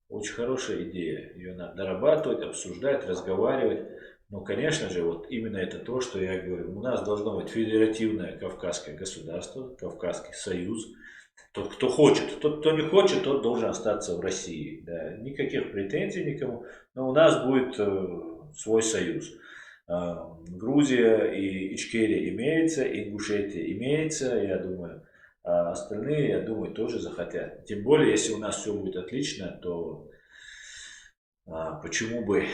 Очень хорошая идея. Ее надо дорабатывать, обсуждать, разговаривать. Но, конечно же, вот именно это то, что я говорю. У нас должно быть федеративное Кавказское государство, Кавказский союз. Тот, кто хочет, тот, кто не хочет, тот должен остаться в России. Да. Никаких претензий никому. Но у нас будет свой союз. Грузия и Ичкерия имеется, Ингушетия имеется, я думаю. А остальные, я думаю, тоже захотят. Тем более, если у нас все будет отлично, то почему бы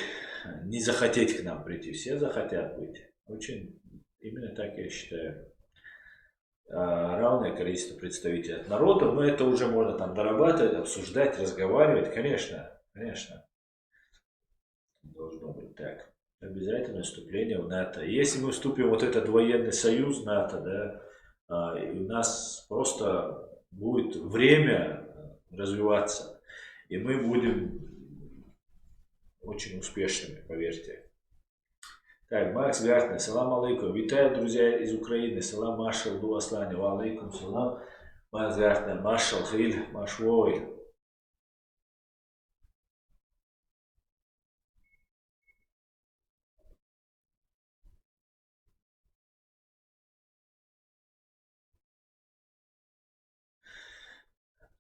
не захотеть к нам прийти? Все захотят быть. Очень, именно так я считаю. Равное количество представителей от народа, но это уже можно там дорабатывать, обсуждать, разговаривать, конечно, конечно, должно быть так. Обязательно вступление в НАТО. Если мы вступим в вот этот военный союз НАТО, да, и у нас просто будет время развиваться, и мы будем очень успешными, поверьте. Так, Макс Гартнер, салам алейкум. Витаю, друзья из Украины. Салам Машал, ду Аслане. Ва алейкум салам. Макс Гартнер, Машал, Хиль, Машвой.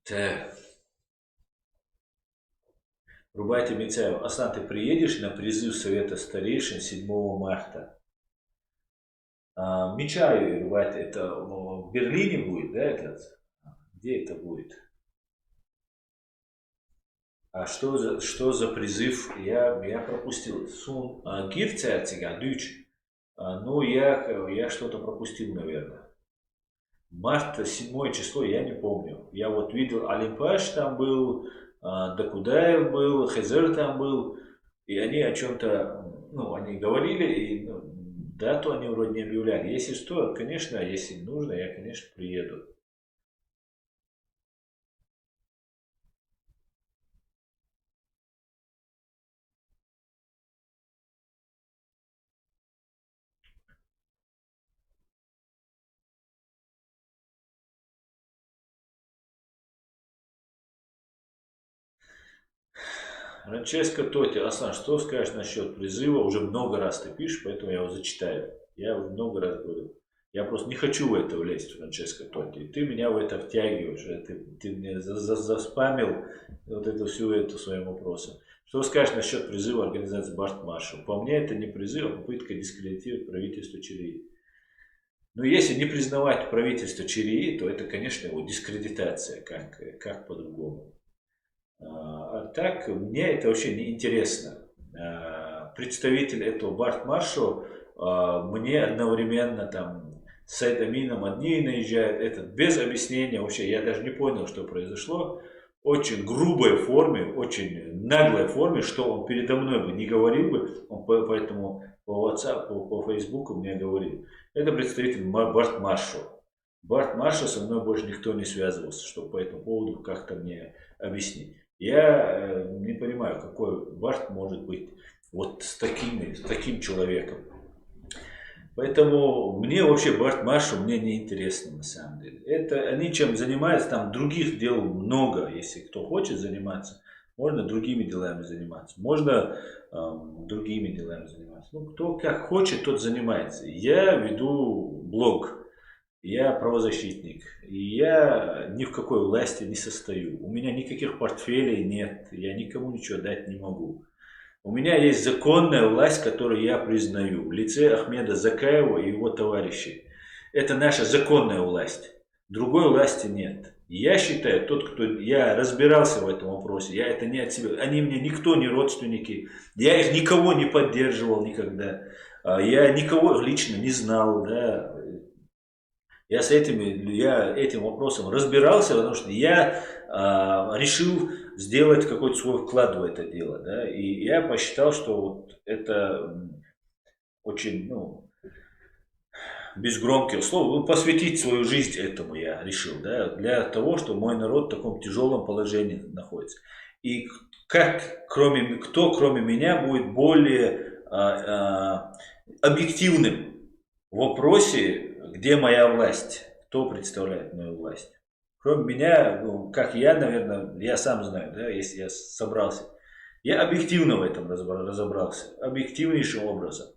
Так, Рубайте Мицаев. Аслан, ты приедешь на призыв Совета Старейшин 7 марта? Мечаю, Рубайте, это в Берлине будет, да, этот? Где это будет? А что за призыв? Я пропустил. Сун Гирцерцига, Дюч. Ну, я что-то пропустил, наверное. Март, 7 число, я не помню. Я вот видел, Олимпаш там был, Докудаев был, Хезер там был. И они о чем-то, ну, они говорили, и ну, дату они вроде не объявляли. Если что, конечно, если нужно, я, конечно, приеду. Франческо Тоти, Аслан, что скажешь насчет призыва? Уже много раз ты пишешь, поэтому я его зачитаю. Я уже много раз говорю. Я просто не хочу в это влезть, Франческо Тоти. И ты меня в это втягиваешь. Ты мне заспамил вот эту всю эту своим вопросом. Что скажешь насчет призыва организации Барт Маршал? По мне это не призыв, а попытка дискредитировать правительство Чили. Но если не признавать правительство Чили, то это, конечно, его дискредитация, как по-другому. А так, мне это вообще не интересно. Представитель этого Барт Маршал мне одновременно там с Сайдамином одни наезжают, этот без объяснения вообще, я даже не понял, что произошло. Очень грубой форме, очень наглой форме, что он передо мной бы не говорил бы, он поэтому по WhatsApp, по Facebook мне говорил. Это представитель Барт Маршал. Барт Маршал со мной больше никто не связывался, чтобы по этому поводу как-то мне объяснить. Я не понимаю, какой Барт может быть вот с таким человеком. Поэтому мне вообще Барт Маршал мне не интересно на самом деле. Это они чем занимаются, там других дел много, если кто хочет заниматься, можно другими делами заниматься, можно другими делами заниматься. Ну, кто как хочет, тот занимается. Я веду блог, я правозащитник, и я ни в какой власти не состою. У меня никаких портфелей нет, я никому ничего дать не могу. У меня есть законная власть, которую я признаю, в лице Ахмеда Закаева и его товарищей. Это наша законная власть. Другой власти нет. Я считаю, я разбирался в этом вопросе, я это не от себя, они мне никто не родственники, я их никого не поддерживал никогда, я никого лично не знал, да. Я этим вопросом разбирался, потому что я решил сделать какой-то свой вклад в это дело. Да, и я посчитал, что вот это очень, ну, без громких слов, ну, посвятить свою жизнь этому я решил, да, для того, чтобы мой народ в таком тяжелом положении находится. И кто кроме меня будет более объективным в вопросе, где моя власть, кто представляет мою власть. Кроме меня, ну, как я, наверное, я сам знаю, да, если я собрался. Я объективно в этом разобрался, объективнейшим образом.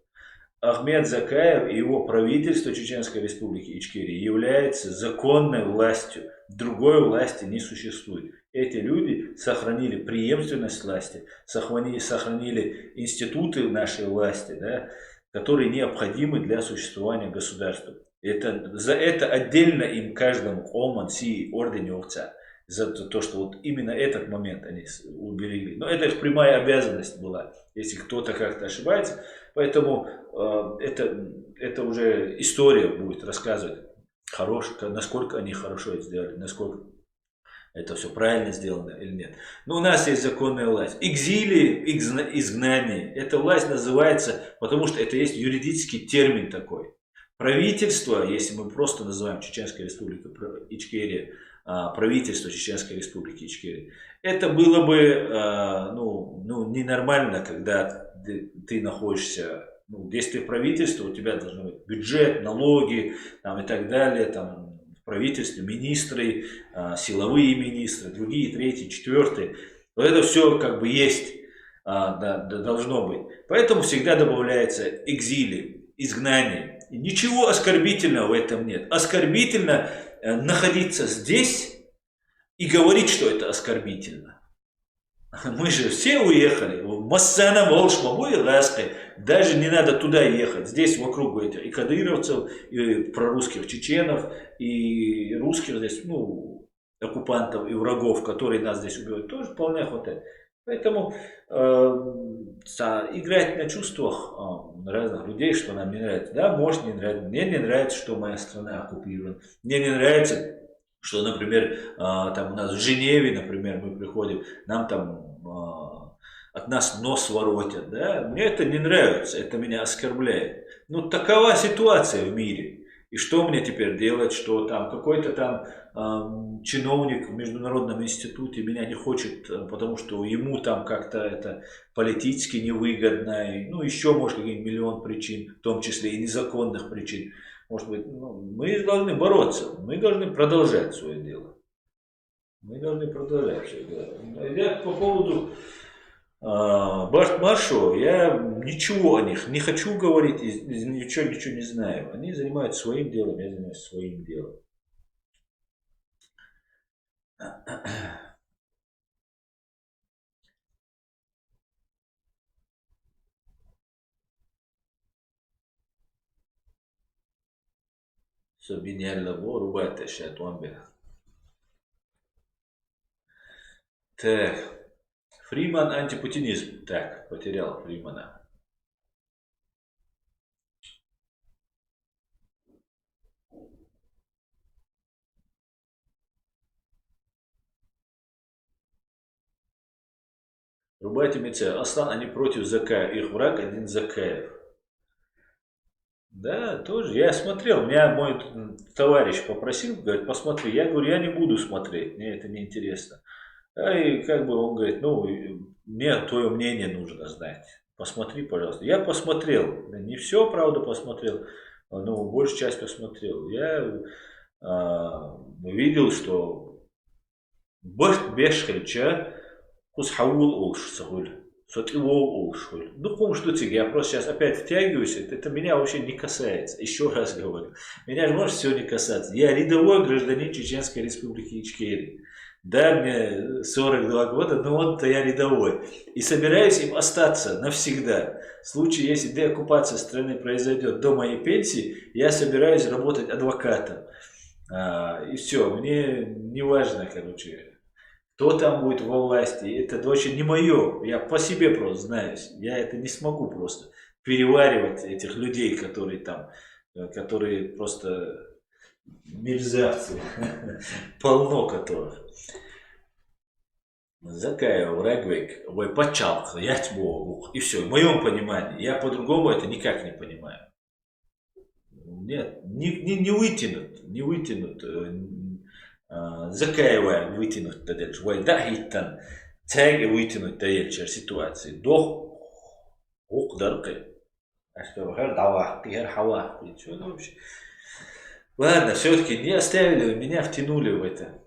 Ахмед Закаев и его правительство Чеченской Республики Ичкерия является законной властью. Другой власти не существует. Эти люди сохранили преемственность власти, сохранили институты нашей власти, да, которые необходимы для существования государства. За это отдельно им каждому Олман Си орден овца. За то, что вот именно этот момент они уберегли. Но это их прямая обязанность была, если кто-то как-то ошибается. Поэтому это уже история будет рассказывать, насколько они хорошо это сделали, насколько это все правильно сделано или нет. Но у нас есть законная власть. Экзилии, изгнание. Эта власть называется, потому что это есть юридический термин такой. Правительство, если мы просто называем Чеченская Республика Ичкерия, правительство Чеченской Республики Ичкерия, это было бы ненормально, когда ты находишься, если ты правительство, у тебя должны быть бюджет, налоги там, и так далее, там, в правительстве министры, силовые министры, другие, третьи, четвертые. Вот это все как бы есть, должно быть. Поэтому всегда добавляется экзили, изгнание. И ничего оскорбительного в этом нет. Оскорбительно находиться здесь и говорить, что это оскорбительно. Мы же все уехали. Массана Волшмабу и Лаской. Даже не надо туда ехать. Здесь вокруг этих и кадыровцев, и прорусских чеченов, и русских здесь, оккупантов и врагов, которые нас здесь убивают, тоже вполне хватает. Поэтому играть на чувствах разных людей, что нам не нравится. Да, может не нравится. Мне не нравится, что моя страна оккупирована. Мне не нравится, что, например, там у нас в Женеве, например, мы приходим, нам там от нас нос воротят. Да? Мне это не нравится, это меня оскорбляет. Ну, такова ситуация в мире. И что мне теперь делать, что там какой-то там чиновник в Международном институте меня не хочет, потому что ему там как-то это политически невыгодно, и, еще может какие-нибудь миллион причин, в том числе и незаконных причин. Может быть, мы должны бороться, мы должны продолжать свое дело. Мы должны продолжать свое дело. Я по поводу Башт-Маршо, я ничего о них не хочу говорить, ничего не знаю. Они занимаются своим делом, я занимаюсь своим делом. Собинялла рубата шатуамбе. Так. Фриман антипутинизм. Так, потерял Фримана. Рубайте Митцея. Аслан, они против Закаев. Их враг один Закаев. Да, тоже. Я смотрел. Меня мой товарищ попросил, говорит, посмотри. Я говорю, я не буду смотреть. Мне это не интересно. И как бы он говорит, мне твое мнение нужно знать. Посмотри, пожалуйста. Я посмотрел. Не все, правда, посмотрел. Но большую часть посмотрел. Я видел, что Бешхельча Кусхаул Олшсагуль. Что тебе? Я просто сейчас опять втягиваюсь, это меня вообще не касается. Еще раз говорю. Меня же может все не касаться. Я рядовой гражданин Чеченской Республики Ичкерия. Да, мне 42 года, но вот-то я рядовой. И собираюсь им остаться навсегда. В случае, если деоккупация страны произойдет до моей пенсии, я собираюсь работать адвокатом. И все, мне не важно, кто там будет во власти. Это очень не мое. Я по себе просто знаюсь. Я это не смогу просто переваривать этих людей, которые просто мерзавцы. Полно которых. Закаев, Регвик, Почалк, Ятьбо, и все. В моем понимании. Я по-другому это никак не понимаю. Нет, не вытянут. Закаева вытянуть тадел, жвайда хиттан, тяги вытянуть тадел через ситуации. Дох, даркой. А что, давахты, хавахты, что это вообще? Ладно, все-таки не оставили, меня втянули в это.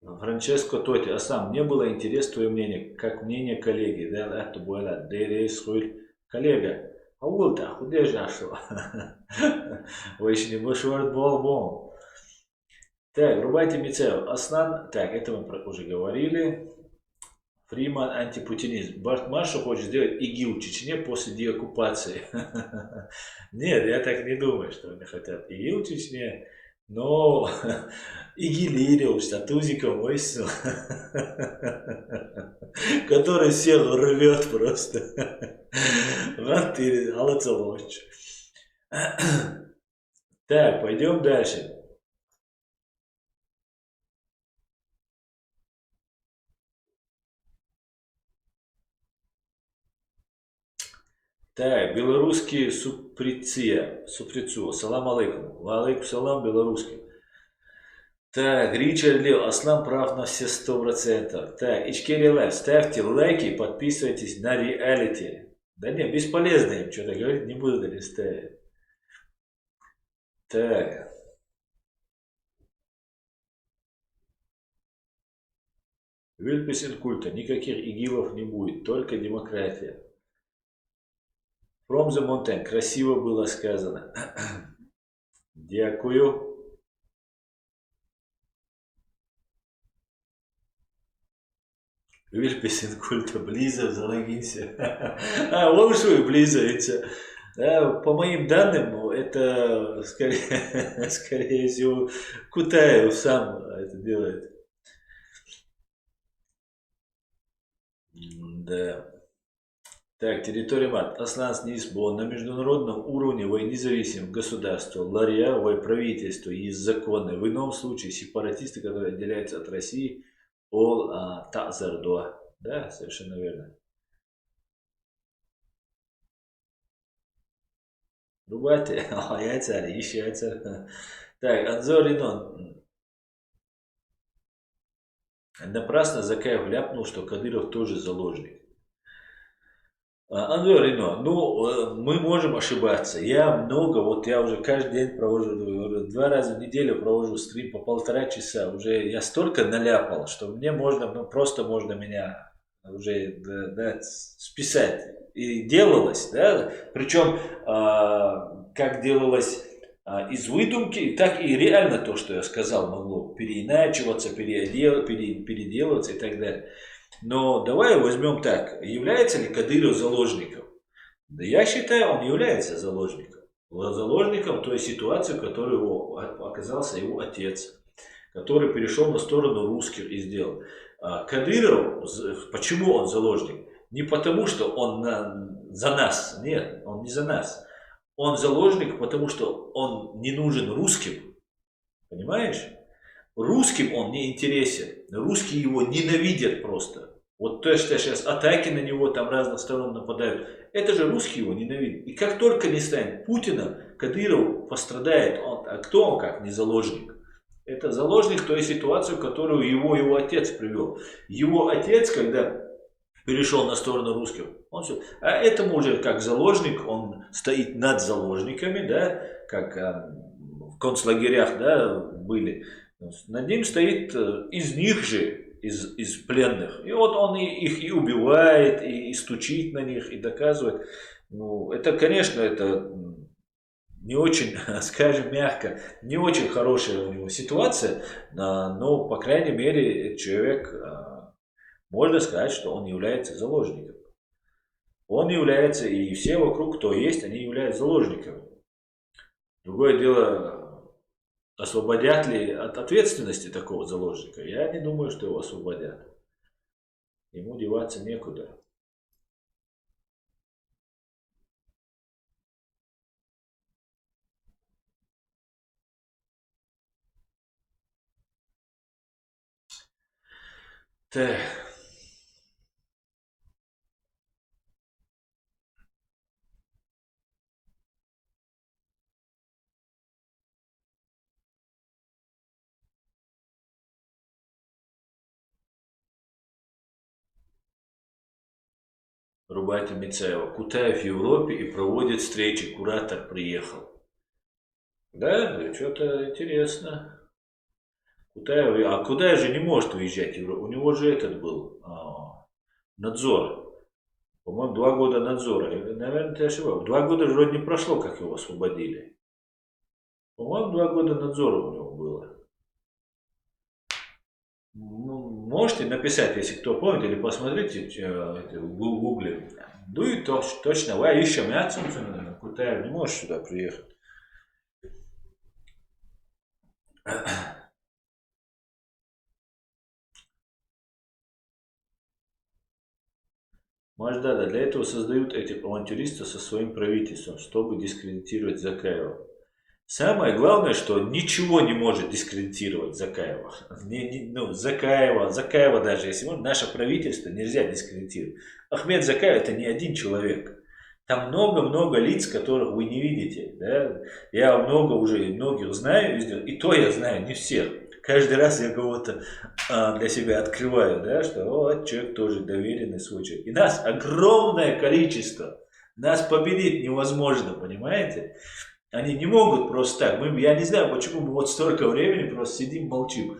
Франческо Тоти, а сам, мне было интересно твое мнение, как мнение коллеги. Да, это было, коллега. А вот так, куда же нашло? Вы еще не будешь бом. Так, Рубайте Мицео, Аслан, так, это мы уже говорили. Фриман антипутинизм. Барт Маршал хочет сделать ИГИЛ в Чечне после деоккупации. Нет, я так не думаю, что они хотят ИГИЛ в Чечне. Но ИГИЛ, Тузиков Мойсу, который сел рвет просто. Ратыри, алацалоч. Так, пойдем дальше. Так, белорусские суприцио. Салам алейкум. Ва алейкум салам, белорусский. Так, Ричард Лев, Аслан прав на все 100%. Так, Ичкерия Лайв, ставьте лайки, подписывайтесь на реалити. Да не, бесполезно им что-то говорить, не буду даже ставить. Так, Вильпесен культа, никаких игилов не будет, только демократия. From the Mountain, красиво было сказано. Дякую. Вильпесен культа, Близа, залогинься. А, вон что и близается. Да, по моим данным, это скорее всего Кутаев сам это делает. Да. Так, территория МАТ. Аслан Снисбо на международном уровне вы независимое государство, ларьявое правительство, есть законы. В ином случае сепаратисты, которые отделяются от России, ол тазардуа. Да, совершенно верно. Рубате, я царь, еще я царь. Так, Анзор Ринон. Напрасно Закаев ляпнул, что Кадыров тоже заложник. Андрей Рено, ну, мы можем ошибаться. Я уже каждый день провожу, 2 раза в неделю провожу стрим по 1,5 часа. Уже я столько наляпал, что мне можно, ну, просто можно меня уже да, списать. И делалось, да, причем как делалось из выдумки, так и реально то, что я сказал, могло переиначиваться, переделываться и так далее. Но давай возьмем так, является ли Кадыров заложником? Да я считаю, он является заложником. Заложником той ситуации, в которой оказался его отец, который перешел на сторону русских и сделал. Кадыров, почему он заложник? Не потому, что он за нас, нет, он не за нас. Он заложник, потому что он не нужен русским, понимаешь? Русским он не интересен. Русские его ненавидят просто. Вот то, что сейчас атаки на него там разных сторон нападают. Это же русские его ненавидят. И как только не станет Путина, Кадыров пострадает. А кто он как не заложник? Это заложник той ситуации, в которую его отец привел. Его отец, когда перешел на сторону русских, он все. А этому уже как заложник, он стоит над заложниками, да, как в концлагерях, да, были. Над ним стоит из них же, из пленных. И вот он их и убивает, и стучит на них, и доказывает. Ну, это, конечно, это не очень, скажем мягко, не очень хорошая у него ситуация, но, по крайней мере, человек, можно сказать, что он является заложником. Он является, и все вокруг, кто есть, они являются заложниками. Другое дело, освободят ли от ответственности такого заложника? Я не думаю, что его освободят. Ему деваться некуда. Так. Рубайте Мицаева. Кутаев в Европе и проводит встречи. Куратор приехал. Да, что-то интересно. А куда же не может уезжать? У него же этот был надзор. По-моему, 2 года надзора. Наверное, ты ошибаешься. 2 года же вроде не прошло, как его освободили. По-моему, 2 года надзора у него было. Ну, можете написать, если кто помнит, или посмотрите в гугле. Ну и точно, vai ищем Яценцу, Кутаев не можешь сюда приехать. Может, да, для этого создают этих авантюристов со своим правительством, чтобы дискредитировать Закаева. Самое главное, что ничего не может дискредитировать Закаева. Ну, Закаева даже, если можно, наше правительство нельзя дискредитировать. Ахмед Закаев это не один человек. Там много-много лиц, которых вы не видите. Да? Я много уже многих знаю, и то я знаю не всех. Каждый раз я кого-то для себя открываю, да, что вот человек тоже доверенный свой человек. И нас огромное количество. Нас победить невозможно, понимаете? Они не могут просто так. Я не знаю, почему мы вот столько времени просто сидим, молчим.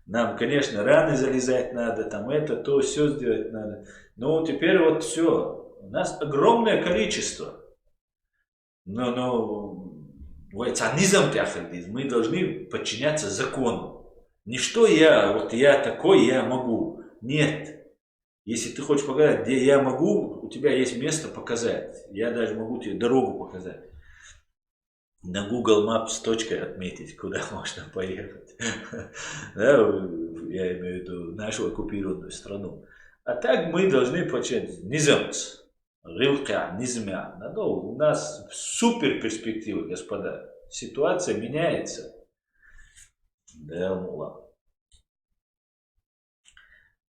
Нам, конечно, раны залезать надо, там это, то, все сделать надо. Но теперь вот все. У нас огромное количество. Но мы должны подчиняться закону. Не что вот я такой, я могу. Нет. Если ты хочешь показать, где я могу, у тебя есть место показать. Я даже могу тебе дорогу показать. На Google Maps точкой отметить, куда можно поехать. Да, я имею в виду нашу оккупированную страну. А так мы должны почать низамц. Рилка, низмя. У нас супер перспективы, господа. Ситуация меняется. Да, мула.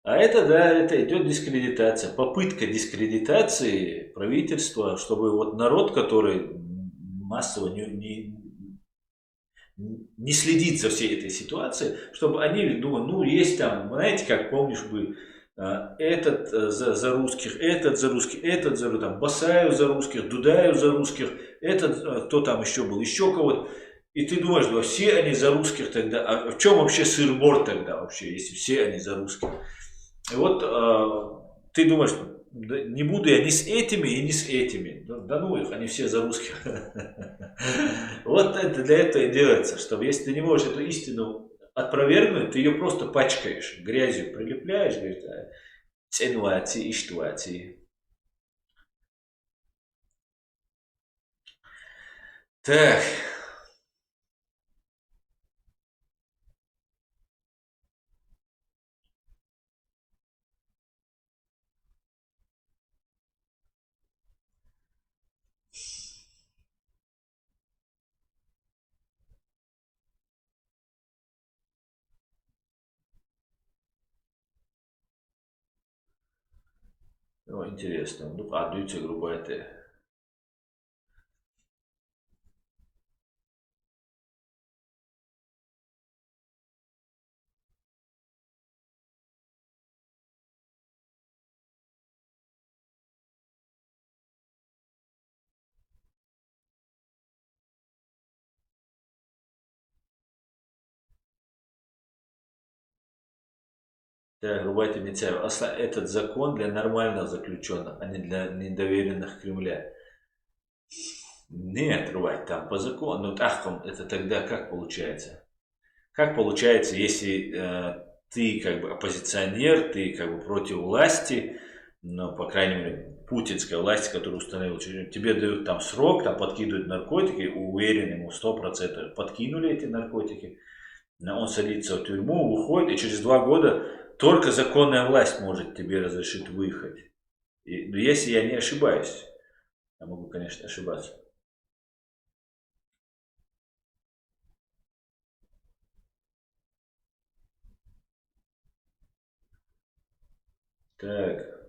А это, да, это идет дискредитация. Попытка дискредитации правительства, чтобы вот народ, который массово не следить за всей этой ситуацией, чтобы они думали, ну, есть там, знаете, как помнишь бы, этот за русских, этот за русских, этот за там, Басаев за русских, Дудаев за русских, этот, кто там еще был, еще кого-то. И ты думаешь, да, все они за русских тогда, а в чем вообще сыр-бор тогда вообще, если все они за русских? И вот ты думаешь, да, не буду я ни с этими и ни с этими. Да ну их, они все за русских. Вот это для этого и делается, чтобы если ты не можешь эту истину опровергнуть, ты ее просто пачкаешь, грязью прилепляешь, говоришь, ценуати, иштуати. Так, ну, интересно. Ну, Дюйце грубая ты. Так, Рубайте Митяева. Этот закон для нормальных заключенных, а не для недоверенных Кремля. Нет, Рубать, там по закону. Ну, это тогда как получается? Как получается, если ты как бы оппозиционер, ты как бы против власти, но, по крайней мере, путинской власти, которую установил, тебе дают там срок, там подкидывают наркотики, уверен, ему 100% подкинули эти наркотики, но он садится в тюрьму, уходит, и через 2 года только законная власть может тебе разрешить выехать. Ну, если я не ошибаюсь, я могу, конечно, ошибаться. Так,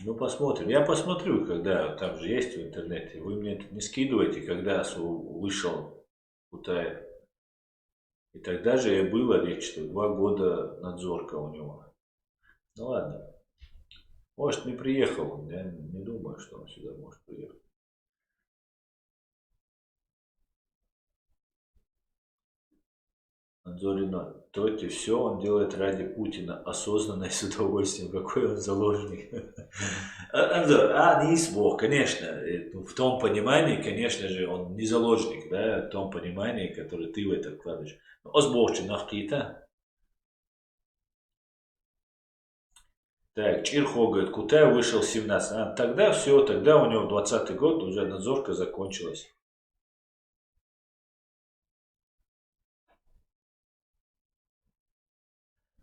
Ну, посмотрим. Я посмотрю, когда там же есть в интернете. Вы мне тут не скидывайте, когда вышел Кутаев. И тогда же и было речь, что 2 года надзорка у него. Ну ладно. Может, не приехал. Я не думаю, что он сюда может приехать. Анзорина, Тоти, все он делает ради Путина, осознанно и с удовольствием. Какой он заложник. Анзор, не Бог, конечно. В том понимании, конечно же, он не заложник, да, в том понимании, которое ты в это вкладываешь. Озбогче нафтита. Так, Чирхо говорит, Кутай вышел 17. Тогда все, тогда у него 20-й год, уже надзорка закончилась.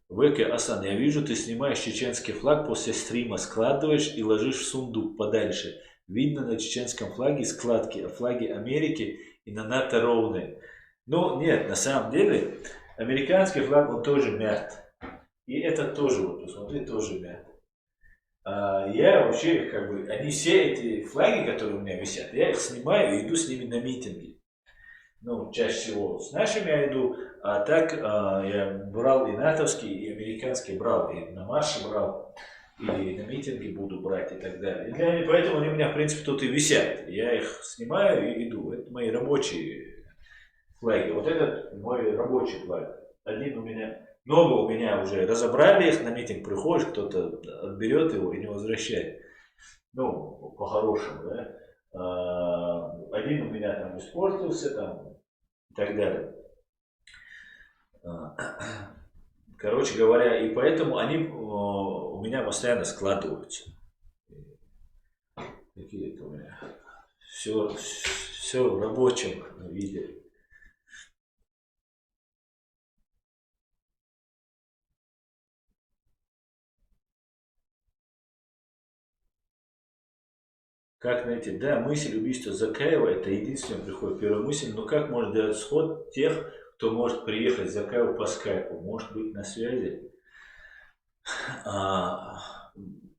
Веке, Асан, я вижу, ты снимаешь чеченский флаг после стрима, складываешь и ложишь в сундук подальше. Видно на чеченском флаге складки, а флаги Америки и на НАТО ровные. Ну, нет, на самом деле, американский флаг, он тоже мят. И это тоже, вот посмотри, тоже мят. Я вообще, как бы, они все эти флаги, которые у меня висят, я их снимаю и иду с ними на митинги. Ну, чаще всего с нашими я иду, а так я брал и натовский, и американский брал, и на марше брал, и на митинги буду брать и так далее. Поэтому они у меня, в принципе, тут и висят. Я их снимаю и иду. Это мои рабочие флаги. Вот этот мой рабочий флаг. Один у меня, много у меня уже разобрали их, на митинг приходишь, кто-то отберет его и не возвращает. Ну, по-хорошему, да. Один у меня там испортился, там, и так далее. Короче говоря, и поэтому они у меня постоянно складываются. Какие это у меня? Все в рабочем виде. Как найти? Да, мысль убийства Закаева, это единственное приходит первая мысль, но как можно делать сход тех, кто может приехать Закаеву по скайпу, может быть на связи? А,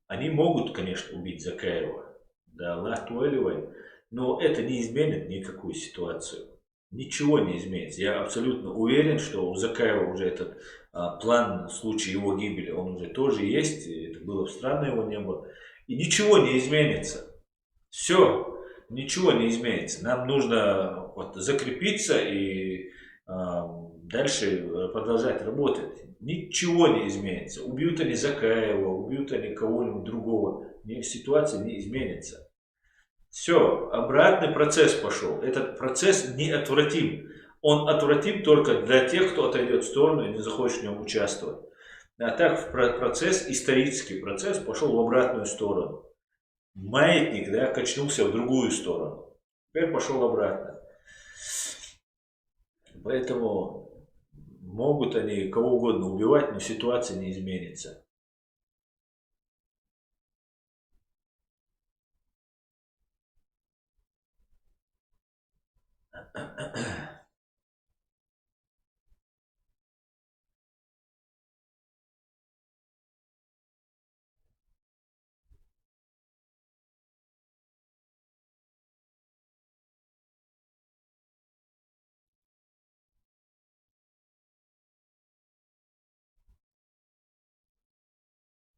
Они могут, конечно, убить Закаева, да, Аллах Туэлевой, но это не изменит никакую ситуацию. Ничего не изменится. Я абсолютно уверен, что у Закаева уже этот план в случае его гибели, он уже тоже есть. Это было бы странно, его не было. И ничего не изменится. Все, ничего не изменится. Нам нужно вот закрепиться и дальше продолжать работать. Ничего не изменится. Убьют они Закаева, убьют они кого-нибудь другого. Ситуация не изменится. Все, обратный процесс пошел. Этот процесс неотвратим. Он отвратим только для тех, кто отойдет в сторону и не захочет в нем участвовать. А так процесс, исторический процесс пошел в обратную сторону. Маятник, да, качнулся в другую сторону. Теперь пошел обратно. Поэтому могут они кого угодно убивать, но ситуация не изменится.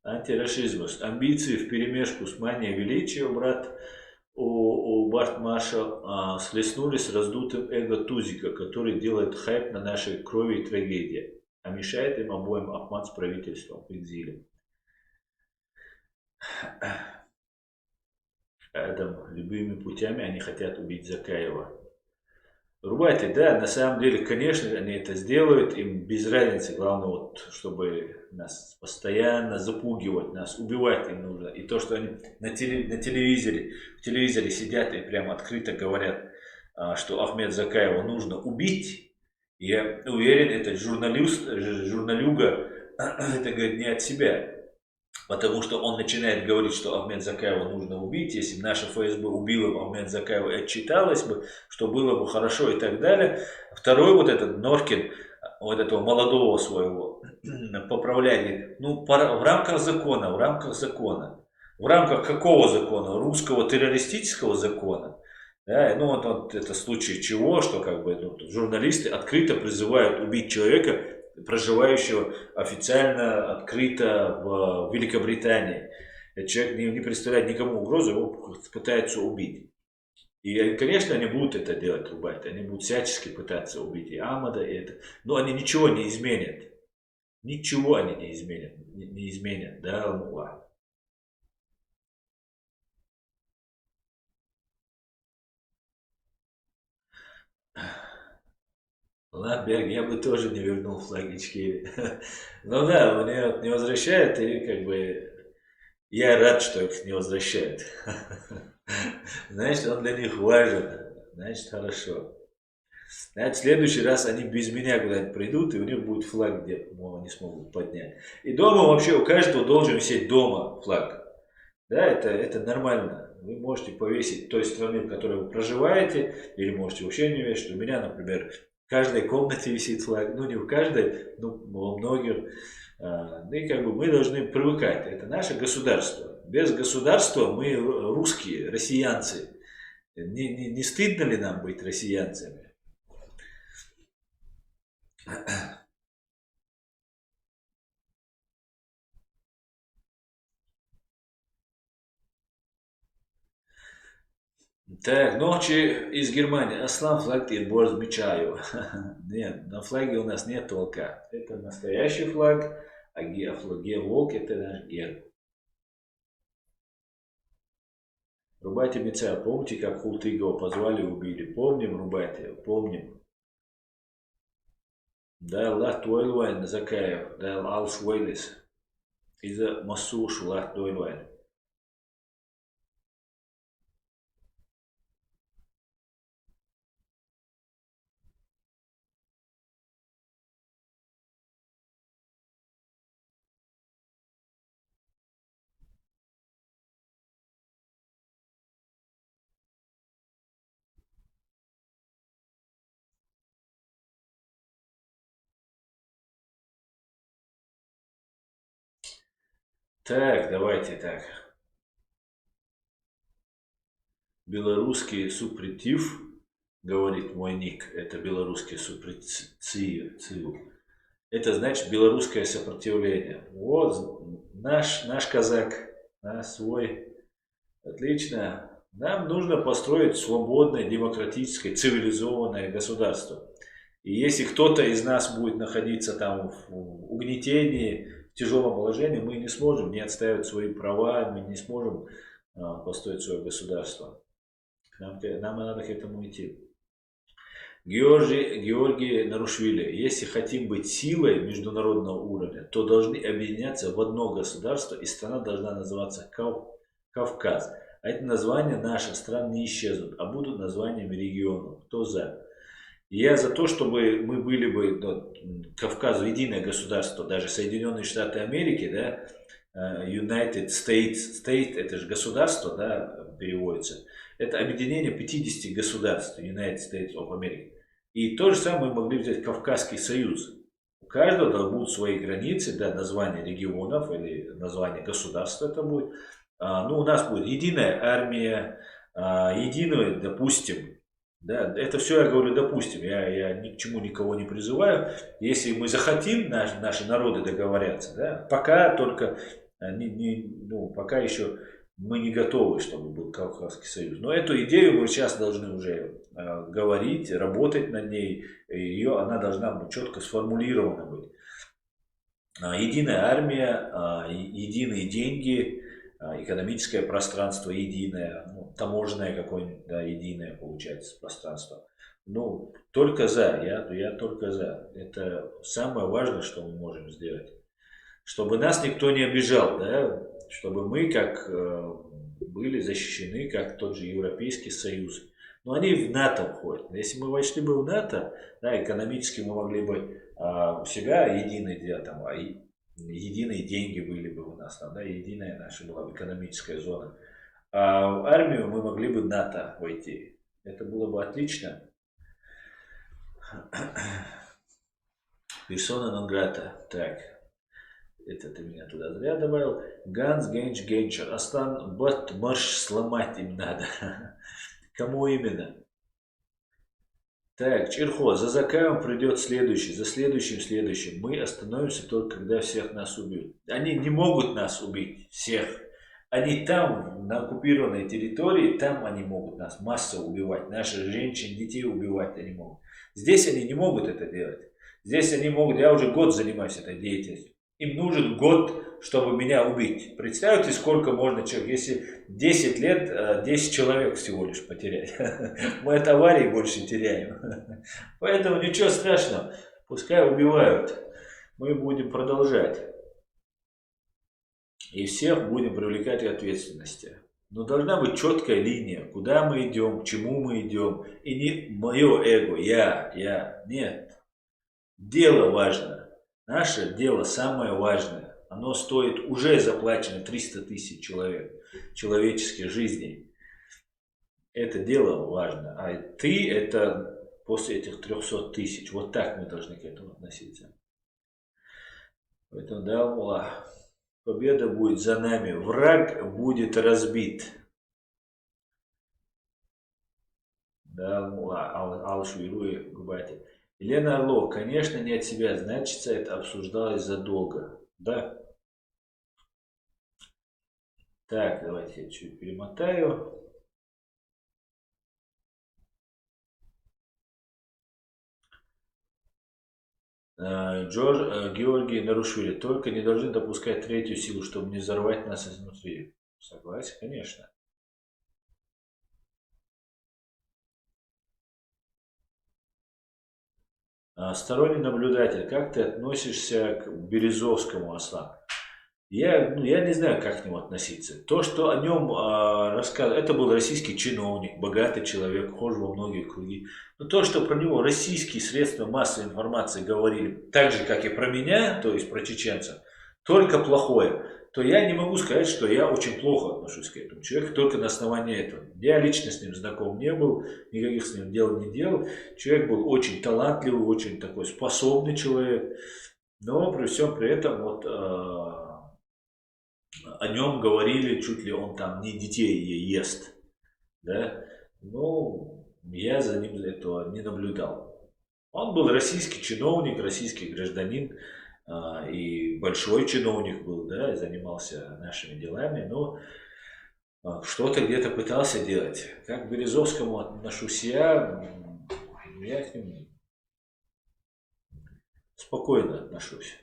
Антирашизmus. Амбиции вперемешку с манией величия, брат, у Бартмаша схлестнулись с раздутым эго Тузика, который делает хайп на нашей крови и трагедии, а мешает им обоим Ахмат с правительством в экзиле. Адам, любыми путями они хотят убить Закаева. Рубайте, да, на самом деле, конечно, они это сделают, им без разницы, главное, вот, чтобы нас постоянно запугивать, нас убивать им нужно. И то, что они на телевизоре сидят и прямо открыто говорят, что Ахмед Закаева нужно убить, я уверен, этот журналюга, это говорит не от себя. Потому что он начинает говорить, что Ахмед Закаева нужно убить. Если бы наша ФСБ убила бы Ахмед Закаева и отчиталась бы, что было бы хорошо и так далее. Второй вот этот Норкин, вот этого молодого своего, поправляет, ну в рамках закона, в рамках закона. В рамках какого закона? Русского террористического закона. Да, ну вот это случай чего, что как бы ну, журналисты открыто призывают убить человека, проживающего официально открыто в Великобритании. Этот человек не представляет никому угрозу, его пытаются убить. И, конечно, они будут это делать, рубать. Они будут всячески пытаться убить и Амада, и это. Но они ничего не изменят. Ничего они не изменят. Не изменят, да, Аллах. Ламберг, я бы тоже не вернул флаг Ичкерии. Ну да, мне вот не возвращают, и как бы я рад, что их не возвращают. Значит, он для них важен. Значит, хорошо. Значит, в следующий раз они без меня куда-нибудь придут, и у них будет флаг, где, мол, они смогут поднять. И дома вообще у каждого должен висеть дома флаг. Да, это нормально. Вы можете повесить той страны, в которой вы проживаете, или можете вообще не вешать. У меня, например, в каждой комнате висит флаг. Ну, не в каждой, но во многих. Ну и как бы мы должны привыкать. Это наше государство. Без государства мы русские, россиянцы. Не стыдно ли нам быть россиянцами? Так, ночи из Германии. Аслан флаг и борт мечаю. Нет, на флаге у нас нет толка. Это настоящий флаг, а флаге волк это наш герб. Рубайте меча. Помните, как Хултыгова позвали и убили? Помним, рубайте, помним. Да, Аллах Туайлуайн Закаев, да, Алш Уэйлис. Из-за Масуш Аллах Туайлуайн. Так, давайте так. Белорусский супретив, говорит мой ник, это белорусский супретив. Это значит белорусское сопротивление. Вот наш казак, наш свой. Отлично. Нам нужно построить свободное, демократическое, цивилизованное государство. И если кто-то из нас будет находиться там в угнетении, в тяжелом положении, мы не сможем не отстаивать свои права, мы не сможем построить свое государство. Нам надо к этому идти. Георгий Нарушвили. Если хотим быть силой международного уровня, то должны объединяться в одно государство, и страна должна называться Кавказ. А эти названия наших стран не исчезнут, а будут названиями регионов. Кто за? Я за то, чтобы мы были бы Кавказ единое государство, даже Соединенные Штаты Америки, да, United States, State это же государство, да, переводится. Это объединение 50 государств, United States of America. И то же самое мы могли взять Кавказский союз. У каждого да, будут свои границы, да, название регионов или название государства это будет. Ну, у нас будет единая армия, единое, допустим, да, это все я говорю, допустим, я ни к чему никого не призываю. Если мы захотим, наши народы договорятся, да, пока только, ну, пока еще мы не готовы, чтобы был Кавказский союз. Но эту идею мы сейчас должны уже говорить, работать над ней. Она должна быть четко сформулирована быть. Единая армия, единые деньги, экономическое пространство единое, ну, таможенное какое-нибудь, да, единое получается пространство. Ну, только за, я только за. Это самое важное, что мы можем сделать. Чтобы нас никто не обижал, да, чтобы мы как были защищены, как тот же Европейский Союз. Но они в НАТО входят. Если мы вошли бы в НАТО, да, экономически мы могли бы у себя единый, да, там, единые деньги были бы у нас, там, да, единая наша была бы экономическая зона. А в армию мы могли бы в НАТО войти. Это было бы отлично. Персона нон грата. Так. Это ты меня туда зря добавил. Ганс Генч Генчер. Астан Бат марш сломать им надо. Кому именно? Так, Черхо, за Закаем придет следующий, за следующим. Мы остановимся только, когда всех нас убьют. Они не могут нас убить, всех. Они там, на оккупированной территории, там они могут нас массово убивать. Наших женщин, детей убивать они могут. Здесь они не могут это делать. Здесь они могут, я уже год занимаюсь этой деятельностью. Им нужен год, чтобы меня убить. Представьте, сколько можно человек, если 10 лет, 10 человек всего лишь потерять. Мы от аварии больше теряем. Поэтому ничего страшного, пускай убивают. Мы будем продолжать. И всех будем привлекать к ответственности. Но должна быть четкая линия, куда мы идем, к чему мы идем. И не мое эго, я. Нет. Дело важно. Наше дело самое важное. Оно стоит, уже заплачено 300 тысяч человек, человеческих жизней. Это дело важно. А ты это после этих 300 тысяч. Вот так мы должны к этому относиться. Поэтому да, Аллах. Победа будет за нами. Враг будет разбит. Да, Алшуируи Губати. Елена Орлов, конечно, не от себя, значит, это обсуждалось задолго. Да. Так, давайте я чуть перемотаю. Георгий Нарушвили, только не должны допускать третью силу, чтобы не взорвать нас изнутри. Согласен, конечно. Сторонний наблюдатель, как ты относишься к Березовскому, Аслан? Я не знаю, как к нему относиться. То, что о нем рассказывают, это был российский чиновник, богатый человек, вхож во многие круги. Но то, что про него российские средства массовой информации говорили, так же, как и про меня, то есть про чеченцев, только плохое, то я не могу сказать, что я очень плохо отношусь к этому человеку, только на основании этого. Я лично с ним знаком не был, никаких с ним дел не делал. Человек был очень талантливый, очень такой способный человек, но при всем при этом вот о нем говорили, чуть ли он там не детей ест, да, но я за ним этого не наблюдал. Он был российский чиновник, российский гражданин, и большой чиновник был, да, занимался нашими делами, но что-то где-то пытался делать. Как к Березовскому отношусь я к нему спокойно отношусь.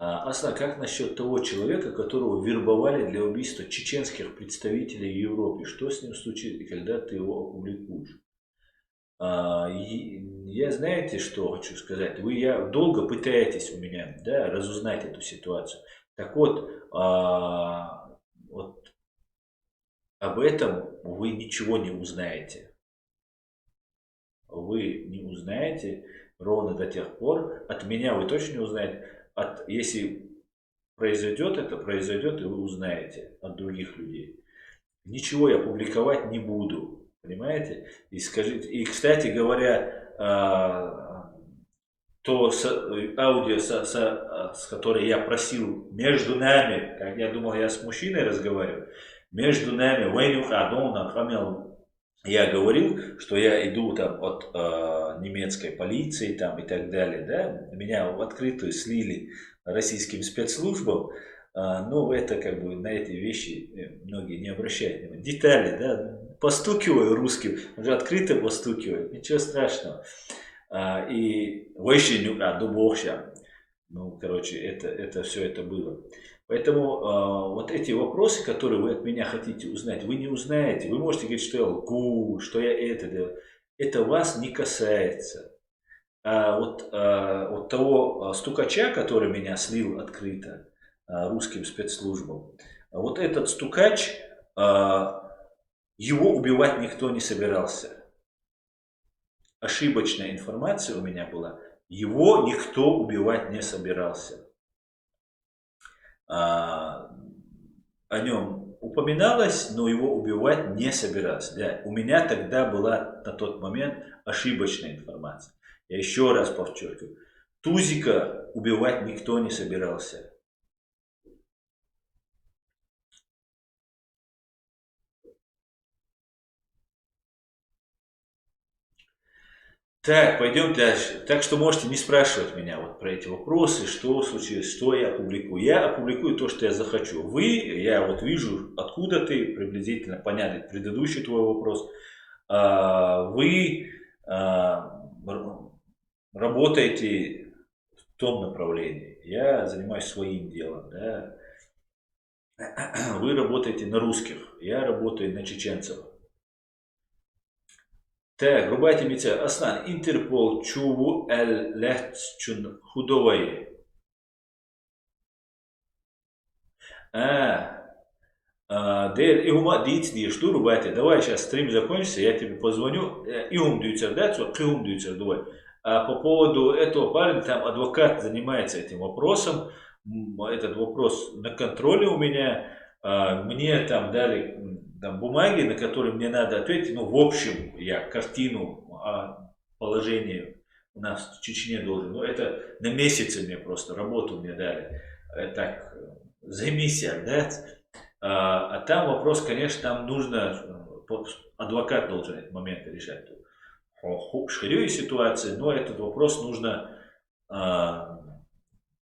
Асна, как насчет того человека, которого вербовали для убийства чеченских представителей в Европе? Что с ним случится, и когда ты его опубликуешь? Я знаете, что хочу сказать? Вы долго пытаетесь у меня, да, разузнать эту ситуацию. Так вот, вот об этом вы ничего не узнаете. Вы не узнаете ровно до тех пор, от меня вы точно не узнаете, если произойдет это, произойдет, и вы узнаете от других людей. Ничего я публиковать не буду, понимаете? И кстати говоря, то аудио, с которой я просил между нами, как я думал, я с мужчиной разговариваю, между нами, я говорил, что я иду там от немецкой полиции там, и так далее, да, меня в открытую слили российским спецслужбам, но это как бы на эти вещи многие не обращают внимания. Детали, да, постукиваю русским, уже открыто постукиваю, ничего страшного. И дубовща, ну, короче, это все это было. Поэтому вот эти вопросы, которые вы от меня хотите узнать, вы не узнаете. Вы можете говорить, что я лгу, что я это делаю. Это вас не касается. Вот того стукача, который меня слил открыто русским спецслужбам, вот этот стукач, его убивать никто не собирался. Ошибочная информация у меня была. Его никто убивать не собирался. О нем упоминалось, но его убивать не собирался. Да. У меня тогда была на тот момент ошибочная информация. Я еще раз подчеркиваю. Тузика убивать никто не собирался. Так, пойдем дальше. Так что можете не спрашивать меня вот про эти вопросы, что случилось, что я опубликую. Я опубликую то, что я захочу. Вы, я вот вижу, откуда ты, приблизительно понятен предыдущий твой вопрос. Вы работаете в том направлении. Я занимаюсь своим делом. Да? Вы работаете на русских, я работаю на чеченцев. Так, Рубайте Аслан, Интерпол чуву лехчун худовой. Дейр игума диц ди, что Рубайте, давай сейчас стрим закончится, я тебе позвоню. Игум дюйцер, да, игум дюйцер, давай. А по поводу этого парня, там адвокат занимается этим вопросом. Этот вопрос на контроле у меня. Мне там дали там бумаги, на которые мне надо ответить. Ну, в общем, я картину о положении у нас в Чечне должен. Ну, это на месяцы мне просто работу мне дали. Так, займись, да? А там вопрос, конечно, там нужно, адвокат должен этот момент решать. Шхырю ситуации, но этот вопрос нужно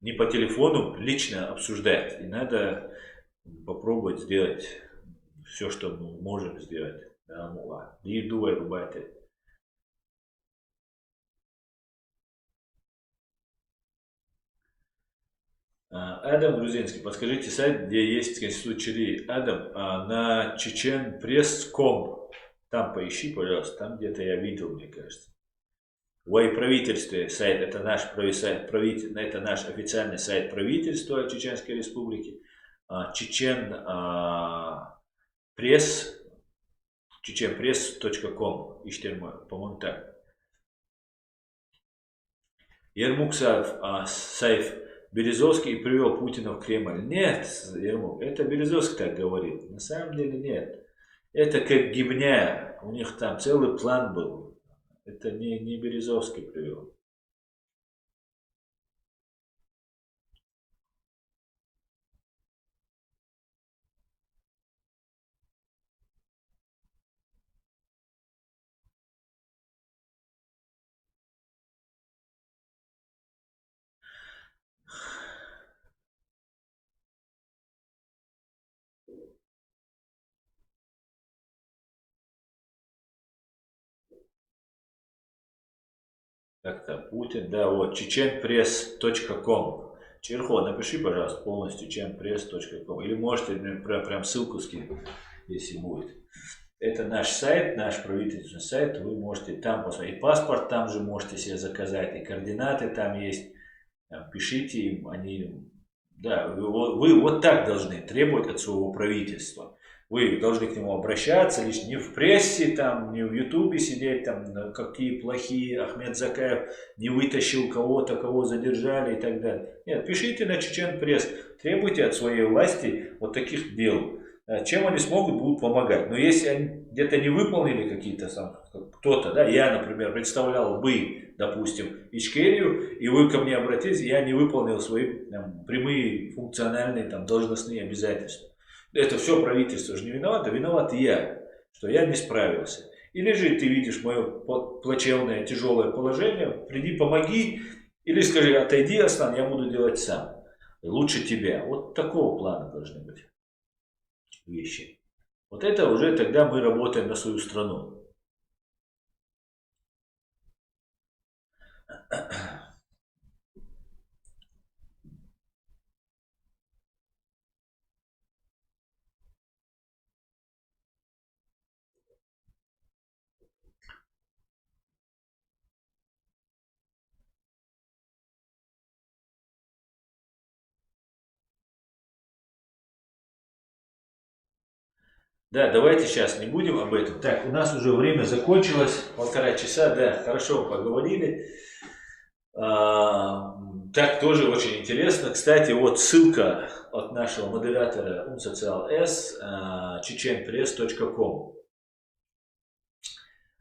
не по телефону лично обсуждать. И надо попробовать сделать все, что мы можем сделать. И думай, Рубайте. Адам Грузинский, подскажите сайт, где есть Конституция Чили. Адам, на чеченпресс.ком. Там поищи, пожалуйста, там где-то я видел, мне кажется. В правительстве сайт, это наш сайт, это наш официальный сайт правительства Чеченской Республики. Чечен пресс, чеченпресс.ком, по-моему так. Ермук Саев, Березовский привел Путина в Кремль. Нет, Ермук, это Березовский так говорит. На самом деле нет. Это как гибня, у них там целый план был. Это не Березовский привел. Как-то Путин, да, вот, чеченпресс.ком. Черхо, напиши, пожалуйста, полностью чеченпресс.ком. Или можете прям ссылку скинуть, если будет. Это наш сайт, наш правительственный сайт. Вы можете там посмотреть. И паспорт там же можете себе заказать. И координаты там есть. Там, пишите им, они... Да, вы вот так должны требовать от своего правительства. Вы должны к нему обращаться, лишь не в прессе, там, не в Ютубе сидеть, там, какие плохие, Ахмед Закаев не вытащил кого-то, кого задержали и так далее. Нет, пишите на Чечен Пресс, требуйте от своей власти вот таких дел. Чем они смогут, будут помогать. Но если они где-то не выполнили какие-то сам кто-то, да, я, например, представлял бы, допустим, Ичкерию, и вы ко мне обратились, я не выполнил свои там, прямые функциональные там, должностные обязательства. Это все правительство же не виновато, виноват я, что я не справился. Или же ты видишь мое плачевное, тяжелое положение, приди, помоги, или скажи, отойди, Аслан, я буду делать сам. Лучше тебя. Вот такого плана должны быть вещи. Вот это уже тогда мы работаем на свою страну. Да, давайте сейчас не будем об этом. Так, у нас уже время закончилось, 1,5 часа, да, хорошо поговорили. Так тоже очень интересно. Кстати, вот ссылка от нашего модератора Unsocial S, chechenpress.com.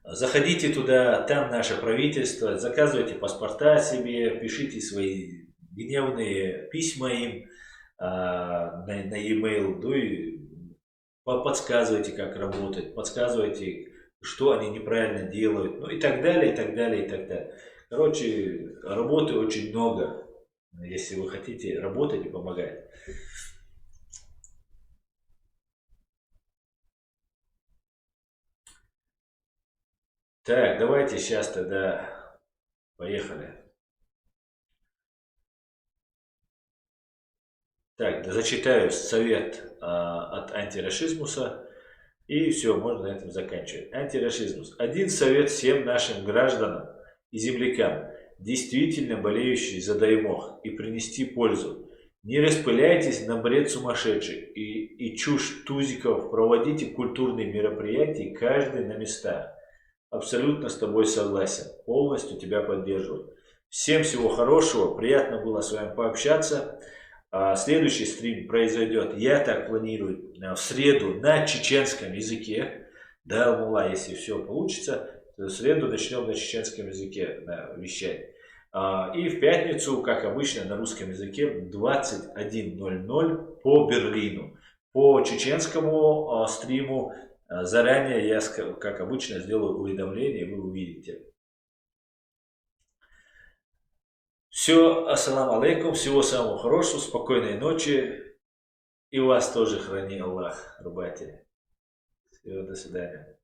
Заходите туда, там наше правительство, заказывайте паспорта себе, пишите свои гневные письма им на e-mail, ну и подсказывайте, как работать, подсказывайте, что они неправильно делают, ну и так далее, и так далее, и так далее. Короче, работы очень много, если вы хотите работать и помогать. Так, давайте сейчас тогда поехали. Так, зачитаю совет от антирашизмуса. И все, можно на этом заканчивать. Антирашизмус. Один совет всем нашим гражданам и землякам, действительно болеющим за даймох, и принести пользу. Не распыляйтесь на бред сумасшедших и чушь тузиков, проводите культурные мероприятия, каждый на местах. Абсолютно с тобой согласен, полностью тебя поддерживаю. Всем всего хорошего, приятно было с вами пообщаться. Следующий стрим произойдет, я так планирую, в среду на чеченском языке. Да, Алла, если все получится, то в среду начнем на чеченском языке вещать. И в пятницу, как обычно, на русском языке в 21:00 по Берлину. По чеченскому стриму заранее я, как обычно, сделаю уведомление, и вы увидите. Все, ассаламу алейкум, всего самого хорошего, спокойной ночи. И вас тоже храни Аллах, рубайте. Всего, до свидания.